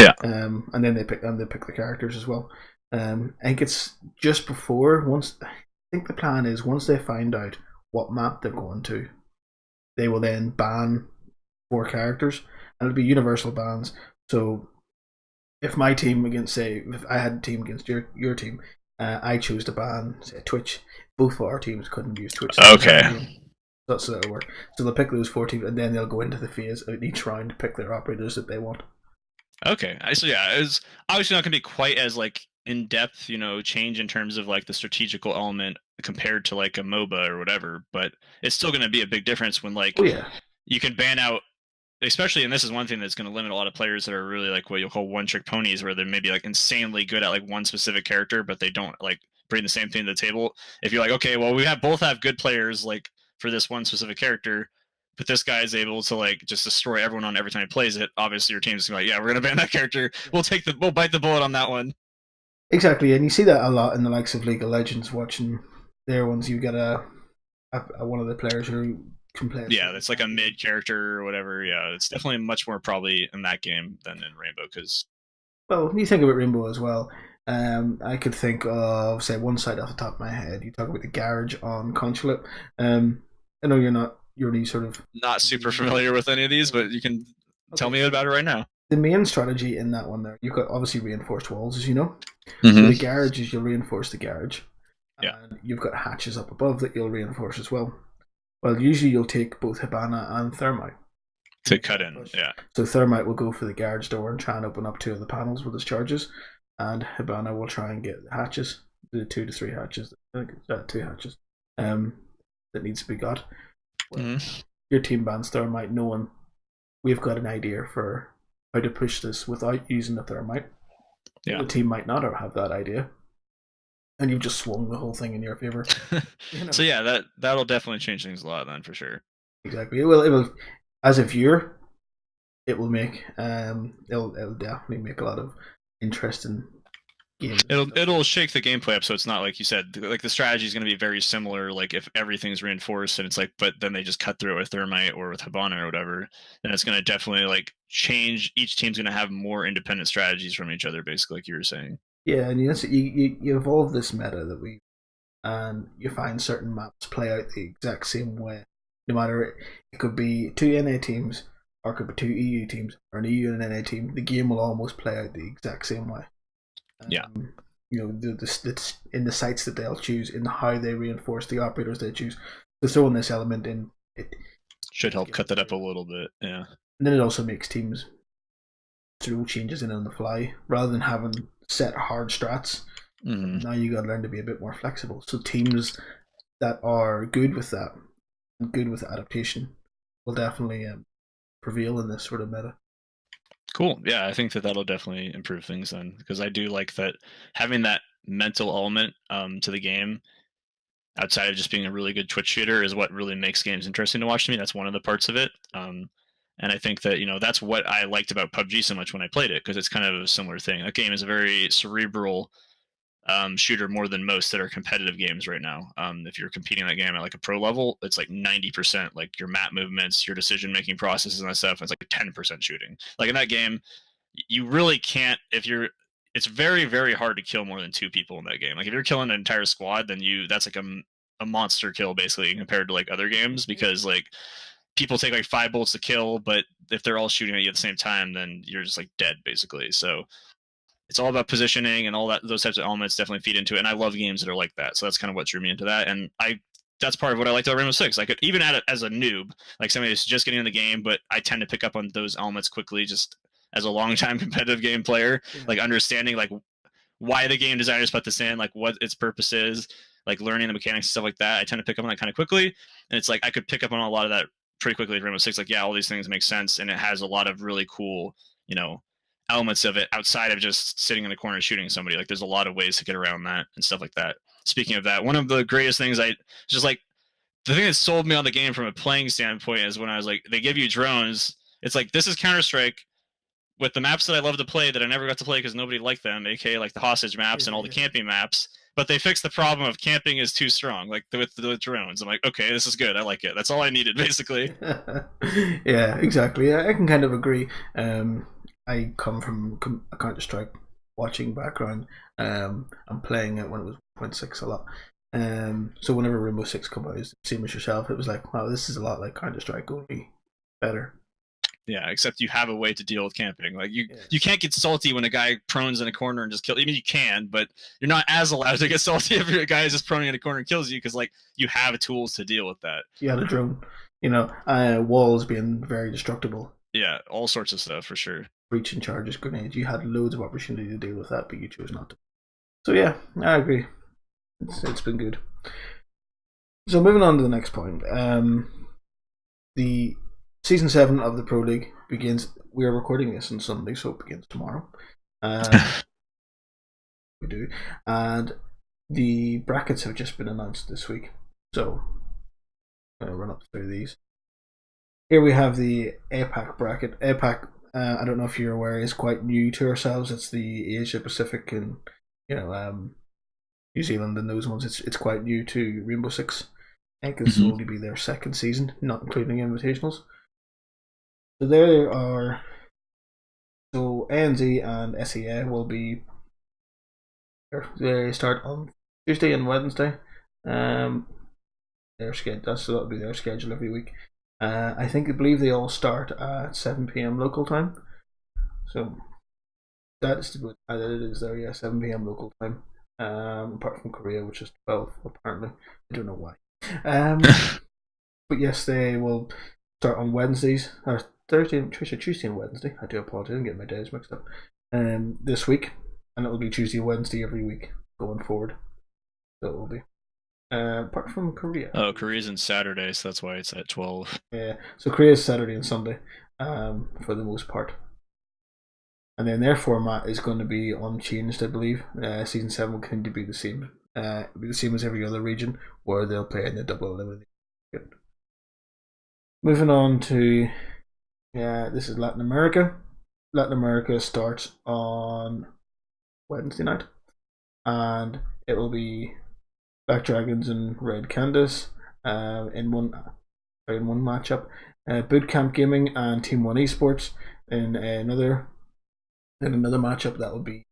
Yeah. And then they pick the characters as well. I think it's just before I think the plan is once they find out what map they're going to, they will then ban 4 characters, and it'll be universal bans. So if my team against, say, if I had a team against your team, I chose to ban, say, Twitch. Both of our teams couldn't use Twitch. Okay. That's how it'll work. So they'll pick those 4 teams, and then they'll go into the phase of each round to pick their operators that they want. Okay. So yeah, it's obviously not going to be quite as like in depth, change in terms of like the strategical element compared to like a MOBA or whatever, but it's still going to be a big difference when like you can ban out, especially, and this is one thing that's going to limit a lot of players that are really like what you'll call one-trick ponies, where they're maybe like insanely good at like one specific character, but they don't like bring the same thing to the table. If you're like, okay, well, we both have good players like for this one specific character, but this guy is able to like just destroy everyone on every time he plays it, obviously your team's gonna be like, yeah, we're gonna ban that character. We'll bite the bullet on that one. Exactly, and you see that a lot in the likes of League of Legends. Watching their ones, you get a one of the players who can play. Yeah, it's like a mid character or whatever. Yeah, it's definitely much more probably in that game than in Rainbow, because. Well, when you think about Rainbow as well, I could think of, say, one side off the top of my head. You talk about the Garage on Consulate. I know you're only sort of not super familiar with any of these, but you can tell me about it right now. The main strategy in that one there, you've got obviously reinforced walls, as you know. Mm-hmm. So the garage is you'll reinforce the garage. Yeah. And you've got hatches up above that you'll reinforce as well. Well, usually you'll take both Hibana and Thermite to cut in, yeah. So Thermite will go for the garage door and try and open up 2 of the panels with his charges, and Hibana will try and get the hatches, the 2 to 3 hatches, 2 hatches, that needs to be got. Well, your team bans Thermite knowing we've got an idea for how to push this without using the Thermite. Yeah. The team might not have that idea, and you've just swung the whole thing in your favor. So yeah, that'll definitely change things a lot then, for sure. Exactly. It will. As a viewer, it will make it'll definitely make a lot of interesting games. It'll shake the gameplay up, so it's not like you said, like the strategy is going to be very similar. Like if everything's reinforced and it's like, but then they just cut through it with Thermite or with Hibana or whatever, then it's going to definitely like change. Each team's going to have more independent strategies from each other, basically, like you were saying. Yeah, and you evolve this meta and you find certain maps play out the exact same way. No matter, it could be 2 NA teams, or it could be 2 EU teams, or an EU and an NA team. The game will almost play out the exact same way. Yeah. The in the sites that they'll choose, in how they reinforce the operators they choose. So throwing this element in, it should help cut that up a little bit. Yeah. And then it also makes teams throw changes in on the fly rather than having set hard strats. Now you got to learn to be a bit more flexible. So teams that are good with that and good with adaptation will definitely prevail in this sort of meta. Cool. Yeah, I think that'll definitely improve things then, because I do like that having that mental element to the game outside of just being a really good Twitch shooter is what really makes games interesting to watch to me. That's one of the parts of it. And I think that, that's what I liked about PUBG so much when I played it, because it's kind of a similar thing. That game is a very cerebral shooter more than most that are competitive games right now. If you're competing that game at like a pro level, it's like 90%, like your map movements, your decision making processes and that stuff. It's like 10% shooting. Like in that game, you really can't, it's very, very hard to kill more than 2 people in that game. Like if you're killing an entire squad, then that's like a monster kill basically compared to like other games, because like people take like 5 bullets to kill, but if they're all shooting at you at the same time, then you're just like dead basically. So it's all about positioning, and all that, those types of elements definitely feed into it. And I love games that are like that. So that's kind of what drew me into that. And that's part of what I liked about Rainbow Six. Like even as a noob, like somebody who's just getting in the game, but I tend to pick up on those elements quickly, just as a long-time competitive game player, like understanding like why the game designers put this in, like what its purpose is, like learning the mechanics and stuff like that. I tend to pick up on that kind of quickly, and it's like I could pick up on a lot of that pretty quickly in Rainbow Six. Like, yeah, all these things make sense, and it has a lot of really cool, elements of it outside of just sitting in the corner shooting somebody. Like, there's a lot of ways to get around that and stuff like that. Speaking of that, one of the greatest things just like the thing that sold me on the game from a playing standpoint is when I was like, they give you drones. It's like, this is Counter-Strike with the maps that I love to play that I never got to play because nobody liked them, aka like the hostage maps and all the camping maps. But they fixed the problem of camping is too strong, like with drones. I'm like, okay, this is good. I like it. That's all I needed, basically. Yeah, exactly. Yeah, I can kind of agree. I come from a Counter-Strike watching background. I'm playing it when it was 1.6 a lot. So whenever Rainbow Six came out, same as yourself, it was like, wow, this is a lot like Counter-Strike, only better. Yeah, except you have a way to deal with camping. Like you can't get salty when a guy prones in a corner and just kill. I mean, you can, but you're not as allowed to get salty if a guy is just proning in a corner and kills you, because like you have tools to deal with that. You had a drone, walls being very destructible. Yeah, all sorts of stuff for sure. Breaching charges, grenades. You had loads of opportunity to deal with that, but you chose not to. So yeah, I agree. It's been good. So moving on to the next point. The Season 7 of the Pro League begins. We are recording this on Sunday, so it begins tomorrow. We do. And the brackets have just been announced this week. So I'm going to run up through these. Here we have the APAC bracket. APAC, I don't know if you're aware, is quite new to ourselves. It's the Asia Pacific and New Zealand and those ones. It's quite new to Rainbow Six. I think this will only be their second season, not including invitationals. So there are. So ANZ and SEA will be. They start on Tuesday and Wednesday. Their schedule. So that'll be their schedule every week. I believe they all start at 7 p.m. local time. So that is what it is there. Yeah, 7 p.m. local time. Apart from Korea, which is 12 apparently. I don't know why. But yes, they will start on Wednesdays or Tuesday and Wednesday. I do apologize, I'm getting my days mixed up. This week, and it will be Tuesday and Wednesday every week going forward. So it will be. Apart from Korea. Oh, Korea's on Saturday, so that's why it's at 12. Yeah, so Korea's Saturday and Sunday, for the most part. And then their format is going to be unchanged, I believe. Season 7 will continue to be the same. Be the same as every other region, where they'll play in the double elimination. Moving on to, this is Latin America. Latin America starts on Wednesday night, and it will be Black Dragons and Red Candace in one matchup. Bootcamp Gaming and Team One Esports in another matchup. That will be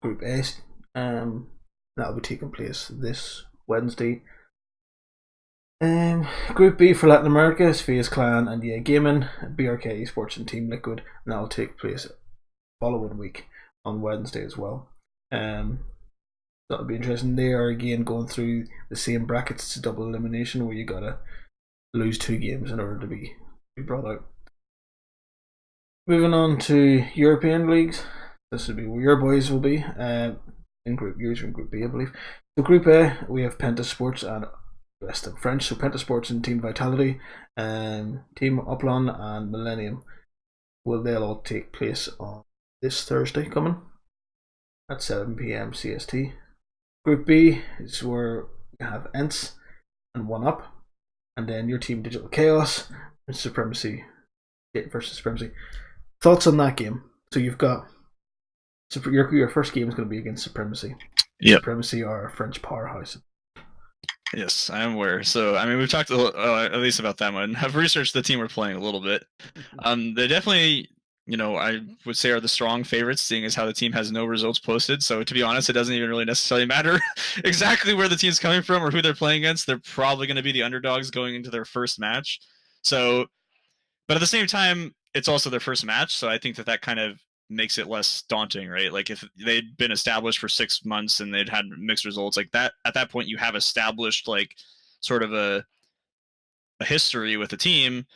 Group A. That will be taking place this Wednesday. Group B for Latin America is FaZe Clan and EA Gaming, BRK Esports and Team Liquid, and that will take place following week on Wednesday as well. That'll be interesting. They are again going through the same brackets. It's a double elimination where you gotta lose 2 games in order to be brought out. Moving on to European leagues. This would be where your boys will be. In Group B, I believe. So Group A, we have Penta Sports and Western French. So Penta Sports and Team Vitality, Team Uplon and Millennium. They'll all take place on this Thursday coming at 7 p.m. CST. Group B is where we have ENCE and 1UP, and then your team Digital Chaos and Supremacy versus Supremacy. Thoughts on that game? So you've got your first game is going to be against Supremacy. Yep. Supremacy are a French powerhouse. Yes, I am aware. So, I mean, we've talked at least about that one. I've researched the team we're playing a little bit. They definitely, I would say are the strong favorites, seeing as how the team has no results posted. So, to be honest, it doesn't even really necessarily matter exactly where the team's coming from or who they're playing against. They're probably going to be the underdogs going into their first match. So, but at the same time, it's also their first match. So, I think that kind of makes it less daunting, right? Like if they'd been established for 6 months and they'd had mixed results like that, at that point you have established like sort of a history with the team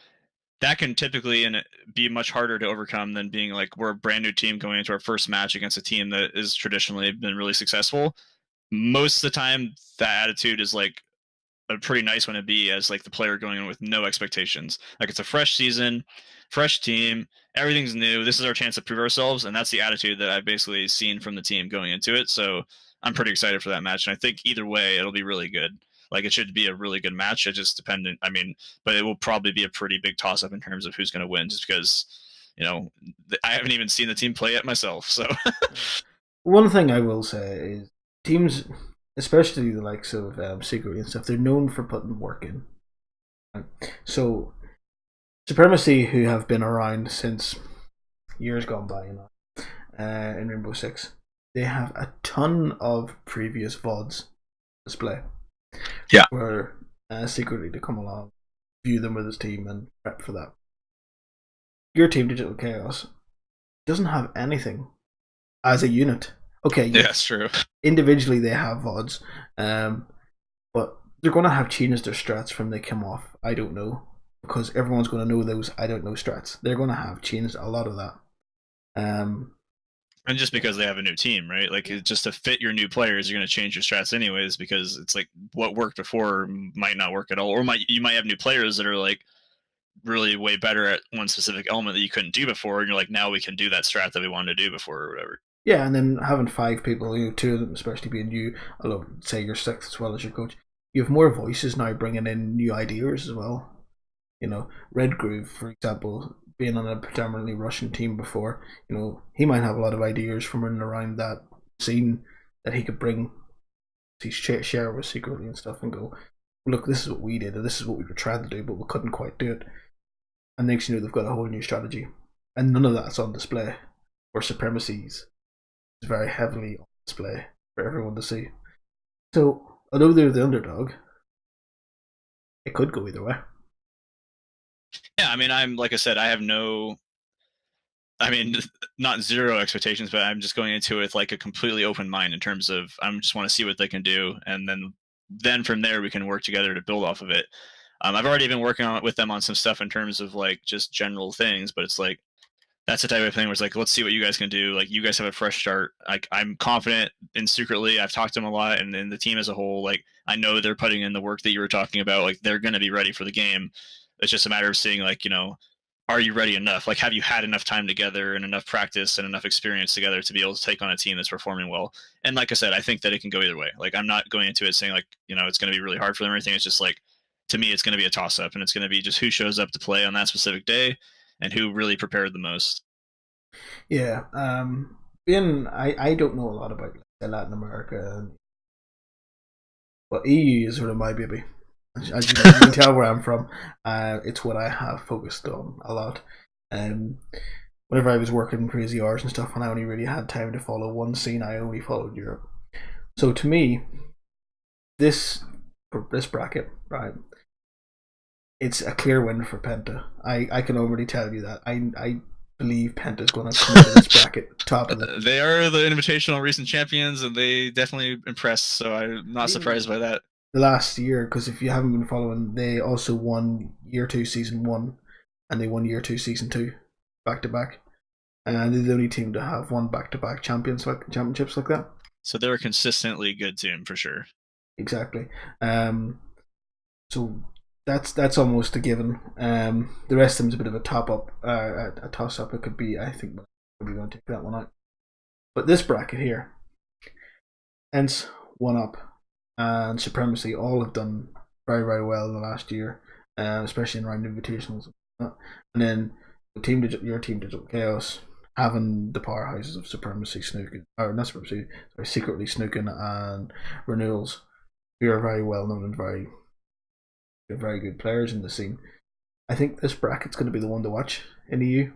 that can typically be much harder to overcome than being like we're a brand new team going into our first match against a team that is traditionally been really successful. Most of the time that attitude is like a pretty nice one to be as like the player going in with no expectations. Like it's a fresh season, fresh team, everything's new. This is our chance to prove ourselves, and that's the attitude that I've basically seen from the team going into it. So I'm pretty excited for that match, and I think either way it'll be really good. Like it should be a really good match. It's just dependent. I mean, but it will probably be a pretty big toss-up in terms of who's going to win, just because I haven't even seen the team play it myself. So one thing I will say is teams, especially the likes of Secret and stuff, they're known for putting work in. So, Supremacy, who have been around since years gone by, in Rainbow Six, they have a ton of previous VODs display. Yeah. Where secretly to come along, view them with his team, and prep for that. Your team, Digital Chaos, doesn't have anything as a unit. Okay, yeah, that's true. Individually, they have VODs, but they're going to have changed their strats from they come off. I don't know, because everyone's going to know those I don't know strats. They're going to have changed a lot of that. And just because they have a new team, right? Like just to fit your new players, you're going to change your strats anyways, because it's like what worked before might not work at all, or you might have new players that are like really way better at one specific element that you couldn't do before, and you're like, now we can do that strat that we wanted to do before or whatever. Yeah, and then having 5 people, 2 of them especially being you, although say you're 6th as well as your coach, you have more voices now bringing in new ideas as well. Red Groove, for example, being on a predominantly Russian team before, he might have a lot of ideas from running around that scene that he could bring to share with secretly and stuff and go, look, this is what we did and this is what we were trying to do, but we couldn't quite do it. And next they've got a whole new strategy. And none of that's on display. Or Supremacies is very heavily on display for everyone to see. So, although they're the underdog, it could go either way. Yeah, I mean, like I said, I have not zero expectations, but I'm just going into it with like a completely open mind in terms of I just want to see what they can do, and then from there we can work together to build off of it. I've already been working with them on some stuff in terms of like just general things, but it's like that's the type of thing where it's like, let's see what you guys can do. Like you guys have a fresh start. Like I'm confident in secretly. I've talked to them a lot, and then the team as a whole, like I know they're putting in the work that you were talking about. Like they're going to be ready for the game. It's just a matter of seeing like, are you ready enough? Like, have you had enough time together and enough practice and enough experience together to be able to take on a team that's performing well? And like I said, I think that it can go either way. Like, I'm not going into it saying like, it's going to be really hard for them or anything. It's just like, to me, it's going to be a toss up, and it's going to be just who shows up to play on that specific day and who really prepared the most. Yeah. I don't know a lot about Latin America, but EU is sort of my baby. As you can tell where I'm from, it's what I have focused on a lot. Whenever I was working crazy hours and stuff, and I only really had time to follow one scene, I only followed Europe. So to me, this bracket, right, it's a clear win for Penta. I can already tell you that. I believe Penta's going to come into this bracket top of it. They are the Invitational recent champions, and they definitely impressed, so I'm not surprised by that. The last year, because if you haven't been following, they also won Year 2 Season 1, and they won Year 2 Season 2 back to back, and they're the only team to have won back to back championships like that. So they're a consistently good team for sure. Exactly. So that's almost a given. The rest of them's a bit of a a toss up. It could be. I think we're going to take that one out. But this bracket here, ENCE, 1UP, and Supremacy all have done very, very well in the last year, especially in round invitationals. And then your team Digital Chaos having the powerhouses of Supremacy snooking, or not Supremacy, sorry, Secretly snooking and Renewals, who are very well known and very good players in the scene. I think this bracket's going to be the one to watch in EU.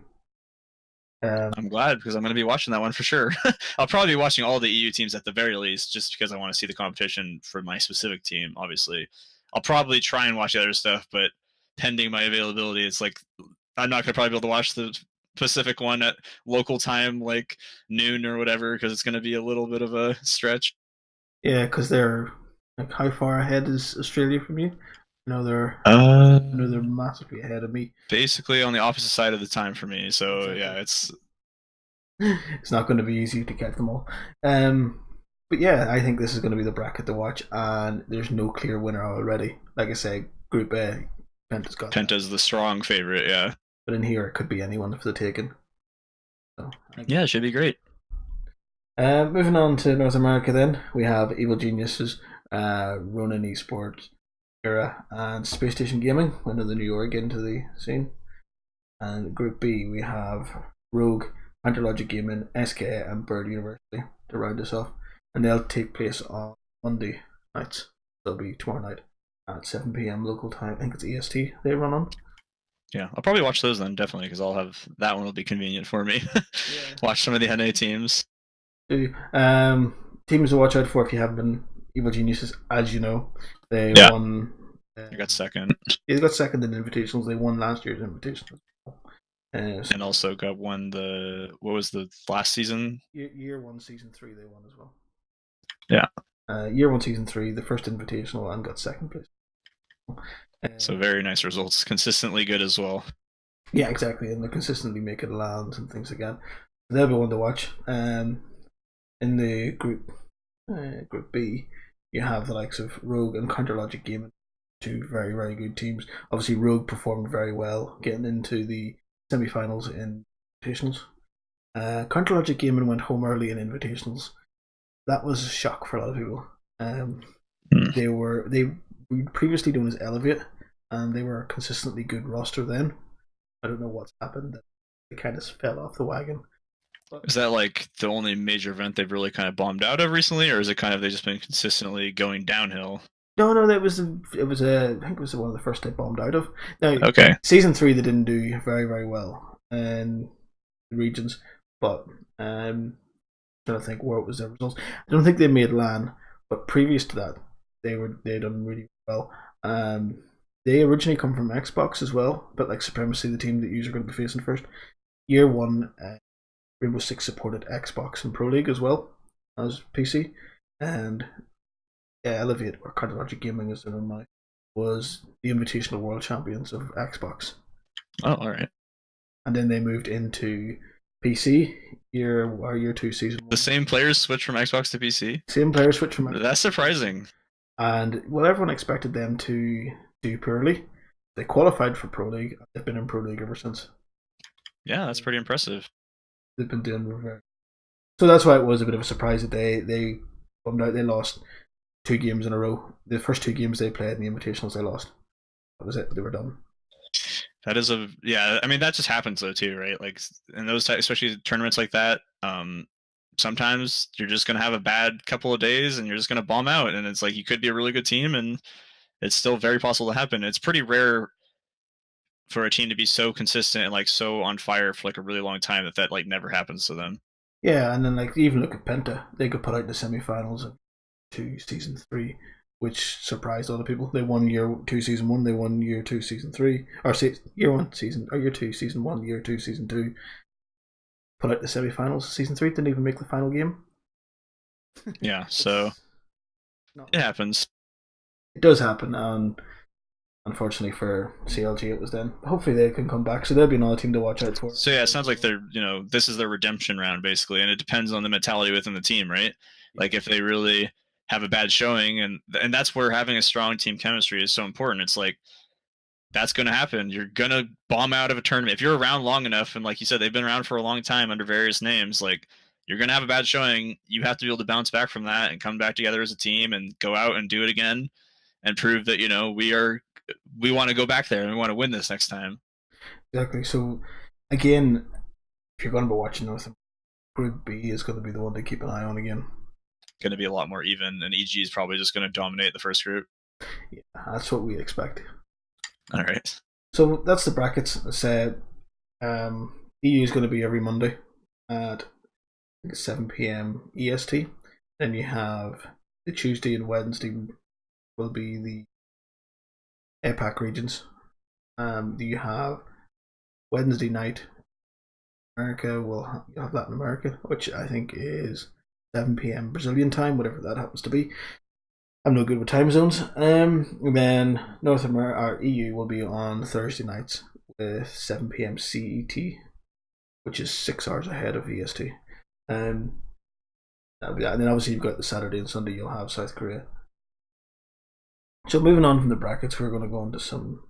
I'm glad because I'm going to be watching that one for sure. I'll probably be watching all the EU teams at the very least, just because I want to see the competition for my specific team. Obviously, I'll probably try and watch the other stuff, but pending my availability, it's like I'm not going to probably be able to watch the Pacific one at local time, like noon or whatever, because it's going to be a little bit of a stretch. Yeah, because they're like, how far ahead is Australia from you? I know they're massively ahead of me. Basically on the opposite side of the time for me. So exactly. Yeah, it's not going to be easy to get them all. But yeah, I think this is going to be the bracket to watch, and there's no clear winner already. Like I say, Group A, Penta's the strong favorite, yeah. But in here, it could be anyone for the taking. So, yeah, it should be great. Moving on to North America, then we have Evil Geniuses, Ronin Esports, Era, and Space Station Gaming, another New York into the scene. And Group B, we have Rogue, Logic Gaming, SK, and Bird University to round us off. And they'll take place on Monday nights. They'll be tomorrow night at 7 p.m. local time. I think it's EST they run on. Yeah, I'll probably watch those then, definitely, because I'll have that one will be convenient for me. Watch some of the NA teams. Teams to watch out for if you haven't been Evil Geniuses, as you know. They won. They got second. They got second in Invitationals. They won last year's Invitationals. And also got won what was the last season? Year 1, Season 3 they won as well. Yeah. Year 1, Season 3, the first Invitational, and got second place. So very nice results. Consistently good as well. Yeah, exactly. And they consistently make it land and things like that. They'll be one to watch. In the Group B, you have the likes of Rogue and Logic Gaming, two very, very good teams. Obviously, Rogue performed very well, getting into the semi-finals in Invitationals. Logic Gaming went home early in Invitationals. That was a shock for a lot of people. They were previously known as Elevate, and they were a consistently good roster then. I don't know what's happened. They kind of fell off the wagon. Is that like the only major event they've really kind of bombed out of recently, or is it kind of they just been consistently going downhill? No, I think it was one of the first they bombed out of. Now, okay. Season 3 they didn't do very, very well in the regions, but I'm trying to think where it was their results. I don't think they made LAN, but previous to that, they done really well. They originally come from Xbox as well, but like Supremacy, the team that you're going to be facing first. Year 1, Rainbow Six supported Xbox and Pro League as well as PC, and Elevate, or Logic Gaming as they're known now, was the Invitational World Champions of Xbox. Oh, alright. And then they moved into PC year 2 season 1. The same players switched from Xbox to PC? Same players switched from Xbox. That's surprising. And everyone expected them to do poorly. They qualified for Pro League. They've been in Pro League ever since. Yeah, that's pretty impressive. They've been doing very. So that's why it was a bit of a surprise that they bummed out. They lost 2 games in a row. The first 2 games they played in the Invitationals, they lost. That was it. They were done. That is I mean, that just happens though too, right? Like in those especially tournaments like that, sometimes you're just gonna have a bad couple of days and you're just gonna bomb out, and it's like you could be a really good team and it's still very possible to happen. It's pretty rare for a team to be so consistent and like so on fire for like a really long time that like never happens to them. Yeah, and then like even look at Penta, they got put out in the semi-finals to Season 3, which surprised a lot of people. They won Year 2 Season 1, they won Year 2 Season 3, or Year 1 Season, or Year 2 Season 1, Year 2 Season 2. Put out the semi-finals. Season 3 didn't even make the final game. Yeah, so it happens. It does happen, and unfortunately for CLG it was then. Hopefully they can come back, so they'll be another team to watch out for. So yeah, it sounds like they're, this is their redemption round basically, and it depends on the mentality within the team, right? Like if they really have a bad showing, and that's where having a strong team chemistry is so important. It's like that's going to happen. You're going to bomb out of a tournament. If you're around long enough, and like you said, they've been around for a long time under various names, like you're going to have a bad showing. You have to be able to bounce back from that and come back together as a team and go out and do it again and prove that, we want to go back there and we want to win this next time. Exactly. So again, if you're going to be watching North America, Group B is going to be the one to keep an eye on again. Going to be a lot more even, and EG is probably just going to dominate the first group. Yeah, that's what we expect. All right. So that's the brackets. I said EU is going to be every Monday at 7 p.m. EST. Then you have the Tuesday and Wednesday will be the APAC regions. You have Wednesday night America. Will have Latin America, which I think is 7 p.m. Brazilian time, whatever that happens to be. I'm no good with time zones. And then North America, or EU, will be on Thursday nights with 7 p.m. CET, which is 6 hours ahead of EST. That'll be that. And then obviously you've got the Saturday and Sunday. You'll have South Korea. So moving on from the brackets, we're going to go into some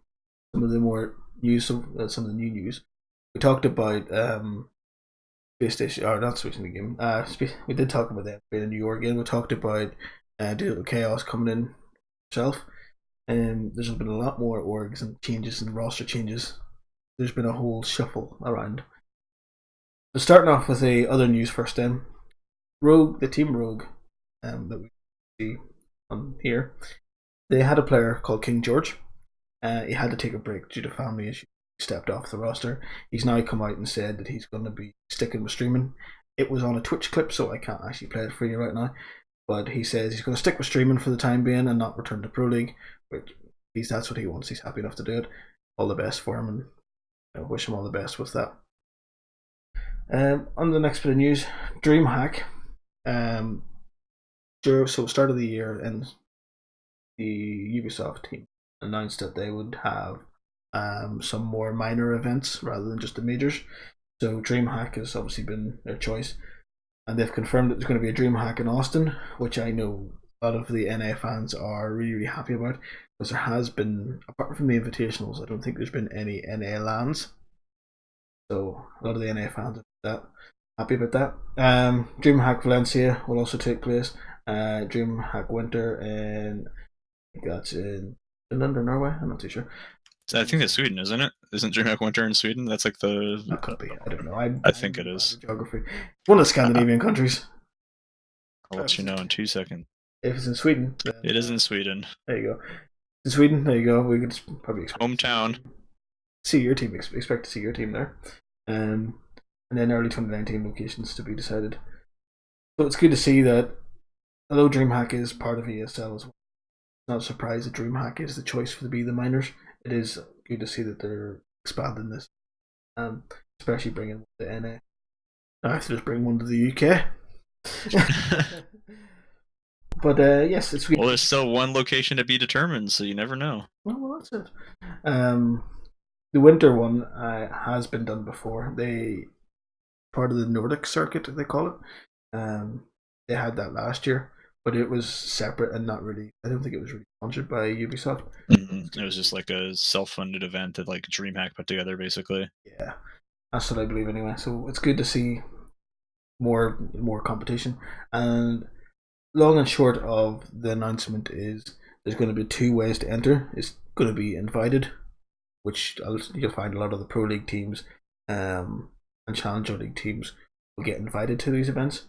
of the more news, some of the new news. We talked about Space Station, or not switching the game. We did talk about that being in New York again. We talked about Digital Chaos coming in itself, and there's been a lot more orgs and changes and roster changes. There's been a whole shuffle around. But starting off with the other news first, then Rogue, the team Rogue, that we see on here, they had a player called King George. He had to take a break due to family issues. He stepped off the roster. He's now come out and said that he's going to be sticking with streaming. It was on a Twitch clip, so I can't actually play it for you right now. But he says he's going to stick with streaming for the time being and not return to Pro League. Which that's what he wants. He's happy enough to do it. All the best for him, and I wish him all the best with that. On the next bit of news, DreamHack. So start of the year, and the Ubisoft team announced that they would have some more minor events rather than just the majors. So DreamHack has obviously been their choice, and they've confirmed that there's going to be a DreamHack in Austin, which I know a lot of the NA fans are really, really happy about, because there has been, apart from the invitationals, I don't think there's been any NA lands. So a lot of the NA fans are happy about that. DreamHack Valencia will also take place. DreamHack Winter, and I think that's in Finland or Norway. I'm not too sure. So I think it's Sweden, isn't it? Isn't DreamHack Winter in Sweden? That's like the. That could be. I don't know. I think it is. Geography. One of the Scandinavian countries. I'll let you know in 2 seconds. If it's in Sweden, it is in Sweden. There you go. In Sweden, there you go. We could probably expect hometown. See your team. Expect to see your team there. And then early 2019 locations to be decided. So it's good to see that, although DreamHack is part of ESL as well, it's not a surprise that DreamHack is the choice for the minors. It is good to see that they're expanding this, especially bringing the NA. I have to just bring one to the UK. But yes, it's good. Well, there's still one location to be determined, so you never know. Well, that's it. The winter one has been done before. Part of the Nordic circuit, they call it. They had that last year, but it was separate and not really. I don't think it was really sponsored by Ubisoft. Mm-hmm. It was just like a self-funded event that like DreamHack put together, basically. Yeah, that's what I believe anyway. So it's good to see more competition. And long and short of the announcement is there's going to be 2 ways to enter. It's going to be invited, which you'll find a lot of the Pro League teams and Challenger League teams will get invited to these events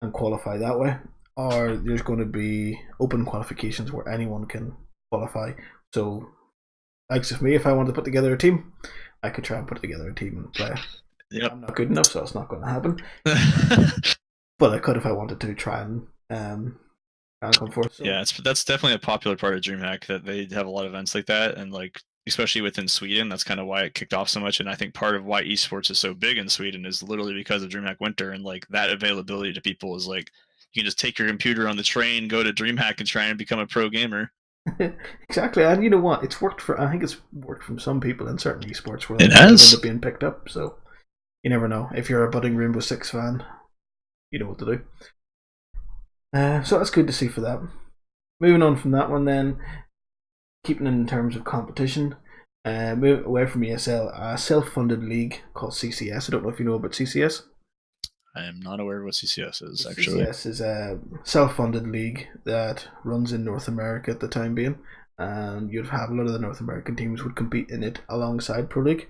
and qualify that way. Or there's going to be open qualifications where anyone can qualify. So, like if me, if I wanted to put together a team, I could try and put together a team and play. Yep. I'm not good enough, so it's not going to happen. But I could if I wanted to try and come forth. So. Yeah, that's definitely a popular part of DreamHack, that they have a lot of events like that, and like especially within Sweden, that's kind of why it kicked off so much. And I think part of why esports is so big in Sweden is literally because of DreamHack Winter, and like that availability to people is like you can just take your computer on the train, go to DreamHack, and try and become a pro gamer. Exactly, and you know what? It's worked for. I think it's worked from some people in certain esports where it has end up being picked up. So you never know. If you're a budding Rainbow Six fan, you know what to do. So that's good to see for that. Moving on from that one, then, keeping in terms of competition, move away from ESL, a self-funded league called CCS. I don't know if you know about CCS. I am not aware of what CCS is, actually. CCS is a self-funded league that runs in North America at the time being, and you'd have a lot of the North American teams would compete in it alongside Pro League.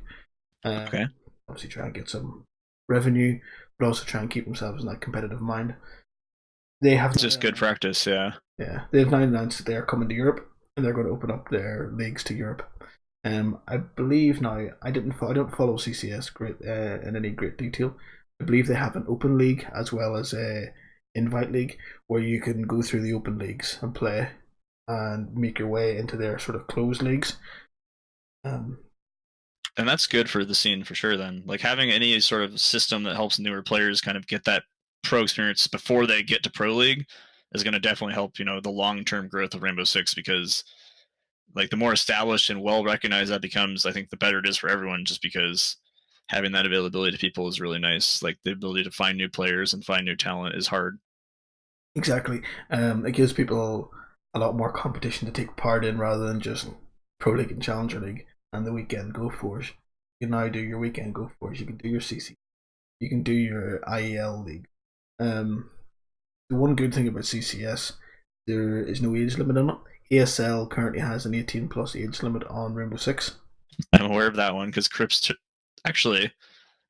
Okay. Obviously, try and get some revenue, but also try and keep themselves in that competitive mind. They have It's just good practice, yeah. Yeah, they've now announced that they are coming to Europe and they're going to open up their leagues to Europe. I believe now I don't follow CCS in any great detail. I believe they have an open league as well as a invite league where you can go through the open leagues and play and make your way into their sort of closed leagues. And that's good for the scene for sure. Then, like having any sort of system that helps newer players kind of get that pro experience before they get to pro league is going to definitely help, the long-term growth of Rainbow Six, because like the more established and well recognized that becomes, I think the better it is for everyone, just because having that availability to people is really nice. Like the ability to find new players and find new talent is hard. Exactly. It gives people a lot more competition to take part in rather than just Pro League and Challenger League and the weekend Go Fours. You can now do your weekend Go Fours. You can do your CC. You can do your IEL League. The one good thing about CCS, there is no age limit on it. ASL currently has an 18 plus age limit on Rainbow Six. I'm aware of that one because Crips actually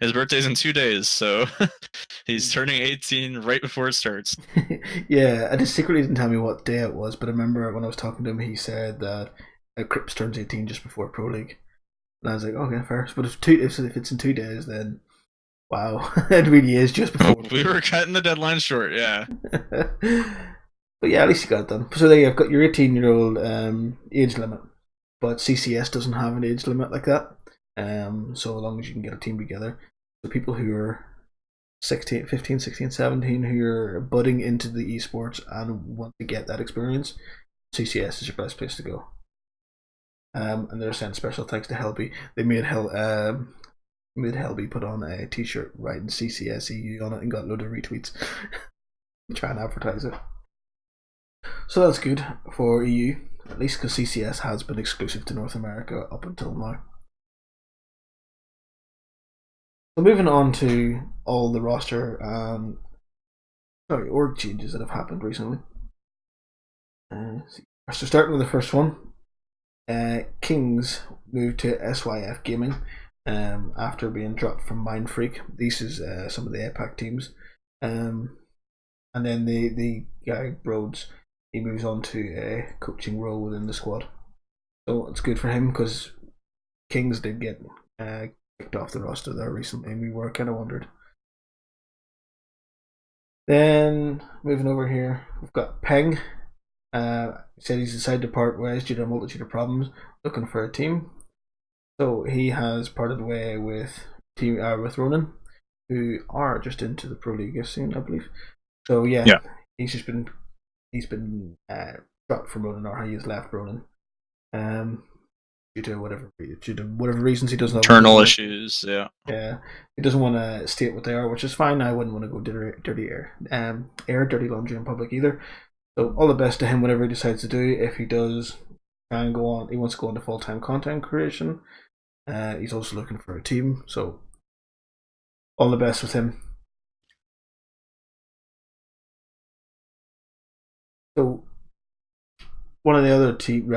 his birthday's in 2 days, so he's turning 18 right before it starts. Yeah, I just secretly didn't tell me what day it was, but I remember when I was talking to him, he said that Crips turns 18 just before Pro League, and I was like, okay, fair. But if it's in 2 days, then wow, it really is just before. We were cutting the deadline short, yeah. But yeah, at least you got it done. So there you've got your 18-year-old age limit, but CCS doesn't have an age limit like that. So long as you can get a team together. So people who are 15, 16, 17 who are budding into the esports and want to get that experience, CCS is your best place to go. And they're saying special thanks to Helby. They made Helby put on a t-shirt writing CCS EU on it and got a load of retweets. Try and advertise it. So that's good for EU, at least because CCS has been exclusive to North America up until now. So moving on to all the roster org changes that have happened recently. So starting with the first one, Kings moved to SYF Gaming after being dropped from Mindfreak. This is some of the APAC teams, and then the guy Rhodes, he moves on to a coaching role within the squad. So it's good for him because Kings did get kicked off the roster there recently, and we were kind of wondered. Then moving over here, we've got Peng. Said he's decided to part ways due to a multitude of problems, looking for a team. So he has parted way with Ronan, who are just into the Pro League soon, I believe. So yeah. He's been dropped from Ronan, or he has left Ronan. Due to whatever reasons, he doesn't have internal issues. Yeah, he doesn't want to state what they are, which is fine. I wouldn't want to go dirty laundry in public either. So all the best to him, whatever he decides to do. If he does try and go on, he wants to go into full-time content creation. He's also looking for a team, so all the best with him. So one of the other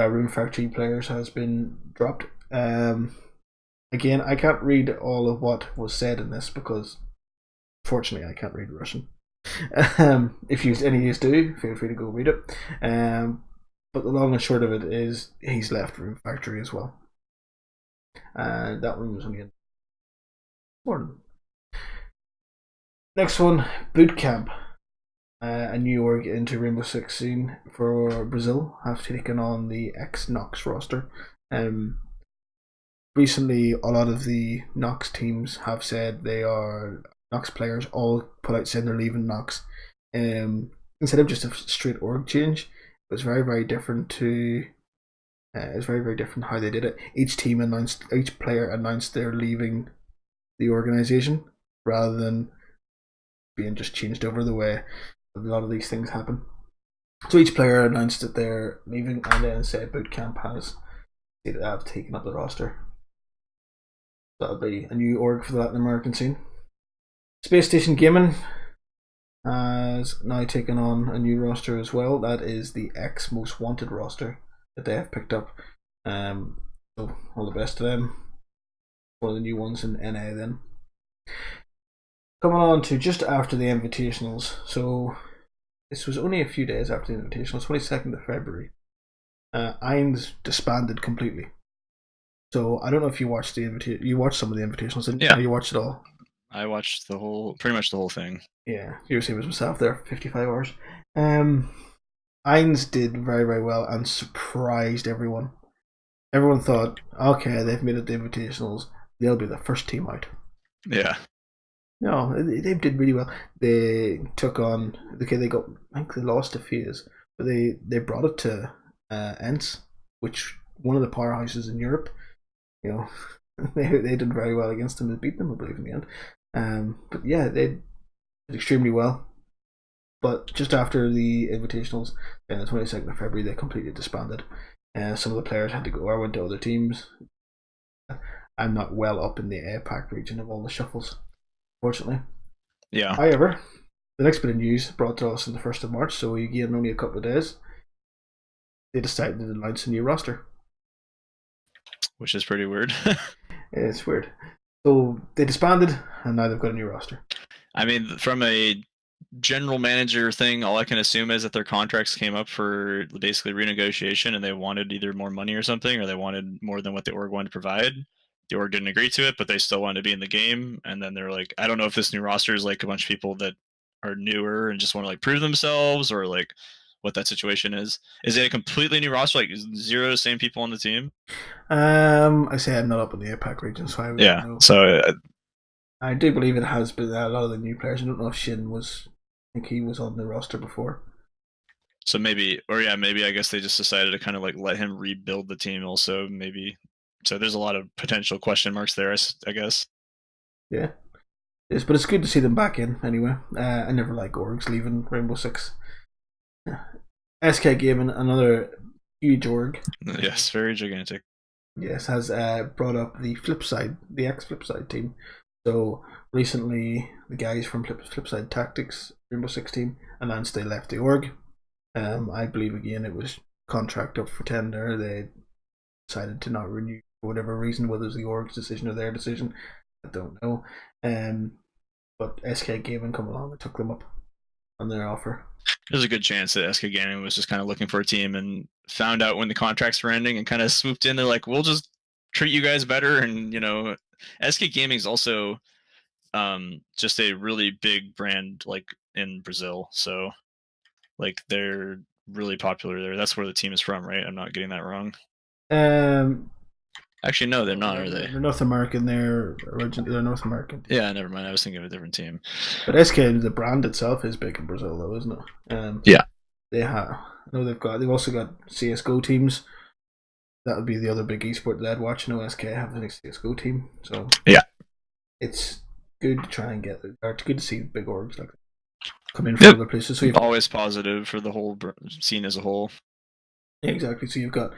Rune Factory players has been dropped. Again, I can't read all of what was said in this because, fortunately, I can't read Russian. If any of you do, feel free to go read it. But the long and short of it is he's left Rune Factory as well. That one was only in morning. Next one, Bootcamp. A new org into Rainbow Six scene for Brazil have taken on the ex-Nox roster. Recently, a lot of the Nox teams have said they are Nox players all put out saying they're leaving Nox. Instead of just a straight org change, it was very, very different to. It's very, very different how they did it. Each player announced they're leaving the organization rather than being just changed over the way a lot of these things happen. So each player announced that they're leaving, and then said Bootcamp has taken up the roster. That'll be a new org for the Latin American scene. Space Station Gaming has now taken on a new roster as well. That is the ex Most Wanted roster that they have picked up. So all the best to them. One of the new ones in NA then. coming on to just after the Invitationals. So this was only a few days after the Invitationals, 22nd of February. Ainz disbanded completely. So I don't know if you watched you watched some of the Invitationals, didn't you? Yeah. You watched it all. I watched pretty much the whole thing. Yeah, you were same as myself there, 55 hours. Ainz did very, very well and surprised everyone. Everyone thought, okay, they've made it the Invitationals, they'll be the first team out. Yeah. No, they did really well. They took on, okay, I think they lost to FaZe, but they brought it to ENCE, which one of the powerhouses in Europe. You know, they did very well against them and beat them, I believe, in the end. But yeah, they did extremely well. But just after the Invitationals, on the 22nd of February, they completely disbanded. Some of the players had to go or went to other teams. I'm not well up in the APAC region of all the shuffles, fortunately. Yeah. However, the next bit of news brought to us on the 1st of March, so we gave only a couple of days. They decided to announce a new roster. Which is pretty weird. It's weird. So they disbanded, and now they've got a new roster. I mean, from a general manager thing, all I can assume is that their contracts came up for basically renegotiation, and they wanted either more money or something, or they wanted more than what the org wanted to provide. The org didn't agree to it, but they still wanted to be in the game. And then they're like, I don't know if this new roster is like a bunch of people that are newer and just want to like prove themselves, or like what that situation is. Is it a completely new roster, like zero same people on the team? I say I'm not up in the APAC region, so I would know. So I do believe it has been a lot of the new players. I don't know if Shin was. I think he was on the roster before. So maybe I guess they just decided to kind of like let him rebuild the team. Also, maybe. So there's a lot of potential question marks there, I guess. Yeah, yes, but it's good to see them back in anyway. I never like orgs leaving Rainbow Six. SK Gaming, another huge org. Yes, very gigantic. Yes, has brought up the Flipside, the ex-Flipside team. So recently, the guys from Flipside Tactics Rainbow Six team announced they left the org. I believe again it was contract up for tender. They decided to not renew for whatever reason, whether it was the org's decision or their decision, I don't know. But SK Gaming come along and took them up on their offer. There's a good chance that SK Gaming was just kind of looking for a team and found out when the contracts were ending and kind of swooped in. They're like, we'll just treat you guys better. And, you know, SK Gaming is also just a really big brand like in Brazil. So like they're really popular there. That's where the team is from, right? I'm not getting that wrong. Actually, no, they're not, are they? They're North American. They're North American. Yeah, never mind. I was thinking of a different team. But SK, the brand itself, is big in Brazil, though, isn't it? Yeah. They have. I know they've also got CS:GO teams. That would be the other big esport that I'd watch. No, SK have a CS:GO team, so yeah, it's good to try and get. Or it's good to see big orgs like that come in from other places. So you've always positive for the whole scene as a whole. Yeah, exactly. So you've got.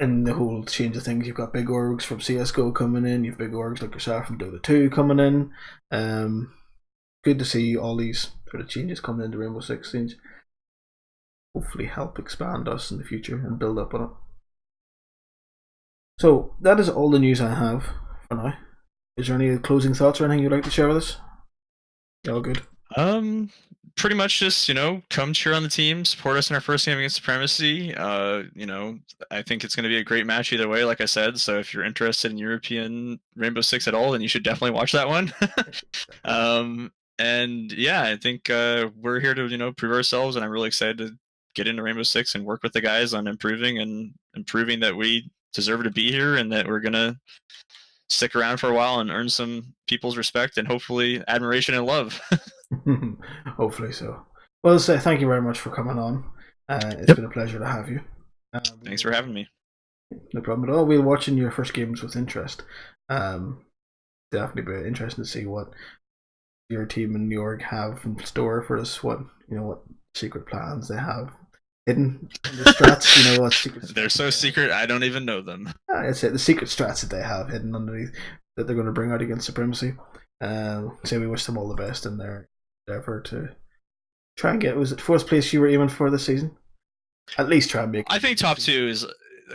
And the whole change of things, you've got big orgs from CS:GO coming in, you've big orgs like yourself from Dota 2 coming in. Good to see all these sort of changes coming into Rainbow Six scenes. Hopefully help expand us in the future and build up on it. So that is all the news I have for now. Is there any closing thoughts or anything you'd like to share with us? All good. Pretty much just, you know, come cheer on the team, support us in our first game against Supremacy. You know, I think it's going to be a great match either way, like I said. So if you're interested in European Rainbow Six at all, then you should definitely watch that one. And yeah, I think we're here to, you know, prove ourselves, and I'm really excited to get into Rainbow Six and work with the guys on improving that we deserve to be here and that we're going to stick around for a while and earn some people's respect and hopefully admiration and love. Hopefully so. Well, so thank you very much for coming on. It's been a pleasure to have you. Thanks for having me. No problem at all. We'll be watching your first games with interest. Definitely be interesting to see what your team in New York have in store for us. What secret plans they have hidden in the strats. You know what secret? They're so secret, I don't even know them. It's the secret strats that they have hidden underneath that they're going to bring out against Supremacy. So we wish them all the best in their endeavor to try and get. Was it fourth place you were aiming for this season? At least try and make. I think top two is.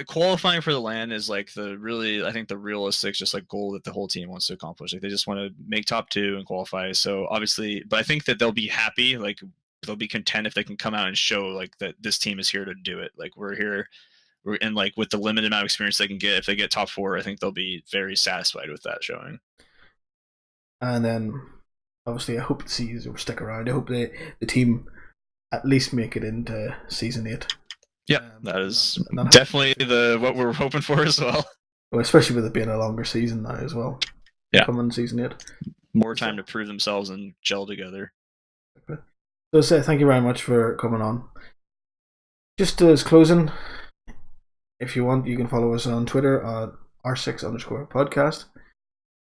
qualifying for the LAN is like I think the realistic just like goal that the whole team wants to accomplish. Like they just want to make top 2 and qualify. So obviously, but I think that they'll be happy, like they'll be content if they can come out and show like that this team is here to do it. Like we're here, and like with the limited amount of experience they can get, if they get top 4, I think they'll be very satisfied with that showing. And then obviously I hope the season will stick around. I hope the team at least make it into season 8. Yeah, that is definitely what we're hoping for as well. Especially with it being a longer season now as well. Yeah. Coming season 8. More time to prove themselves and gel together. So thank you very much for coming on. Just as closing, if you want, you can follow us on Twitter at R6_podcast.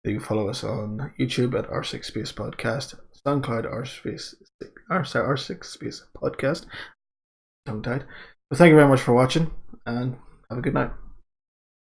You can follow us on YouTube at R6 Space Podcast, SoundCloud R6 Space Podcast. Tongue tied. But thank you very much for watching, and have a good night.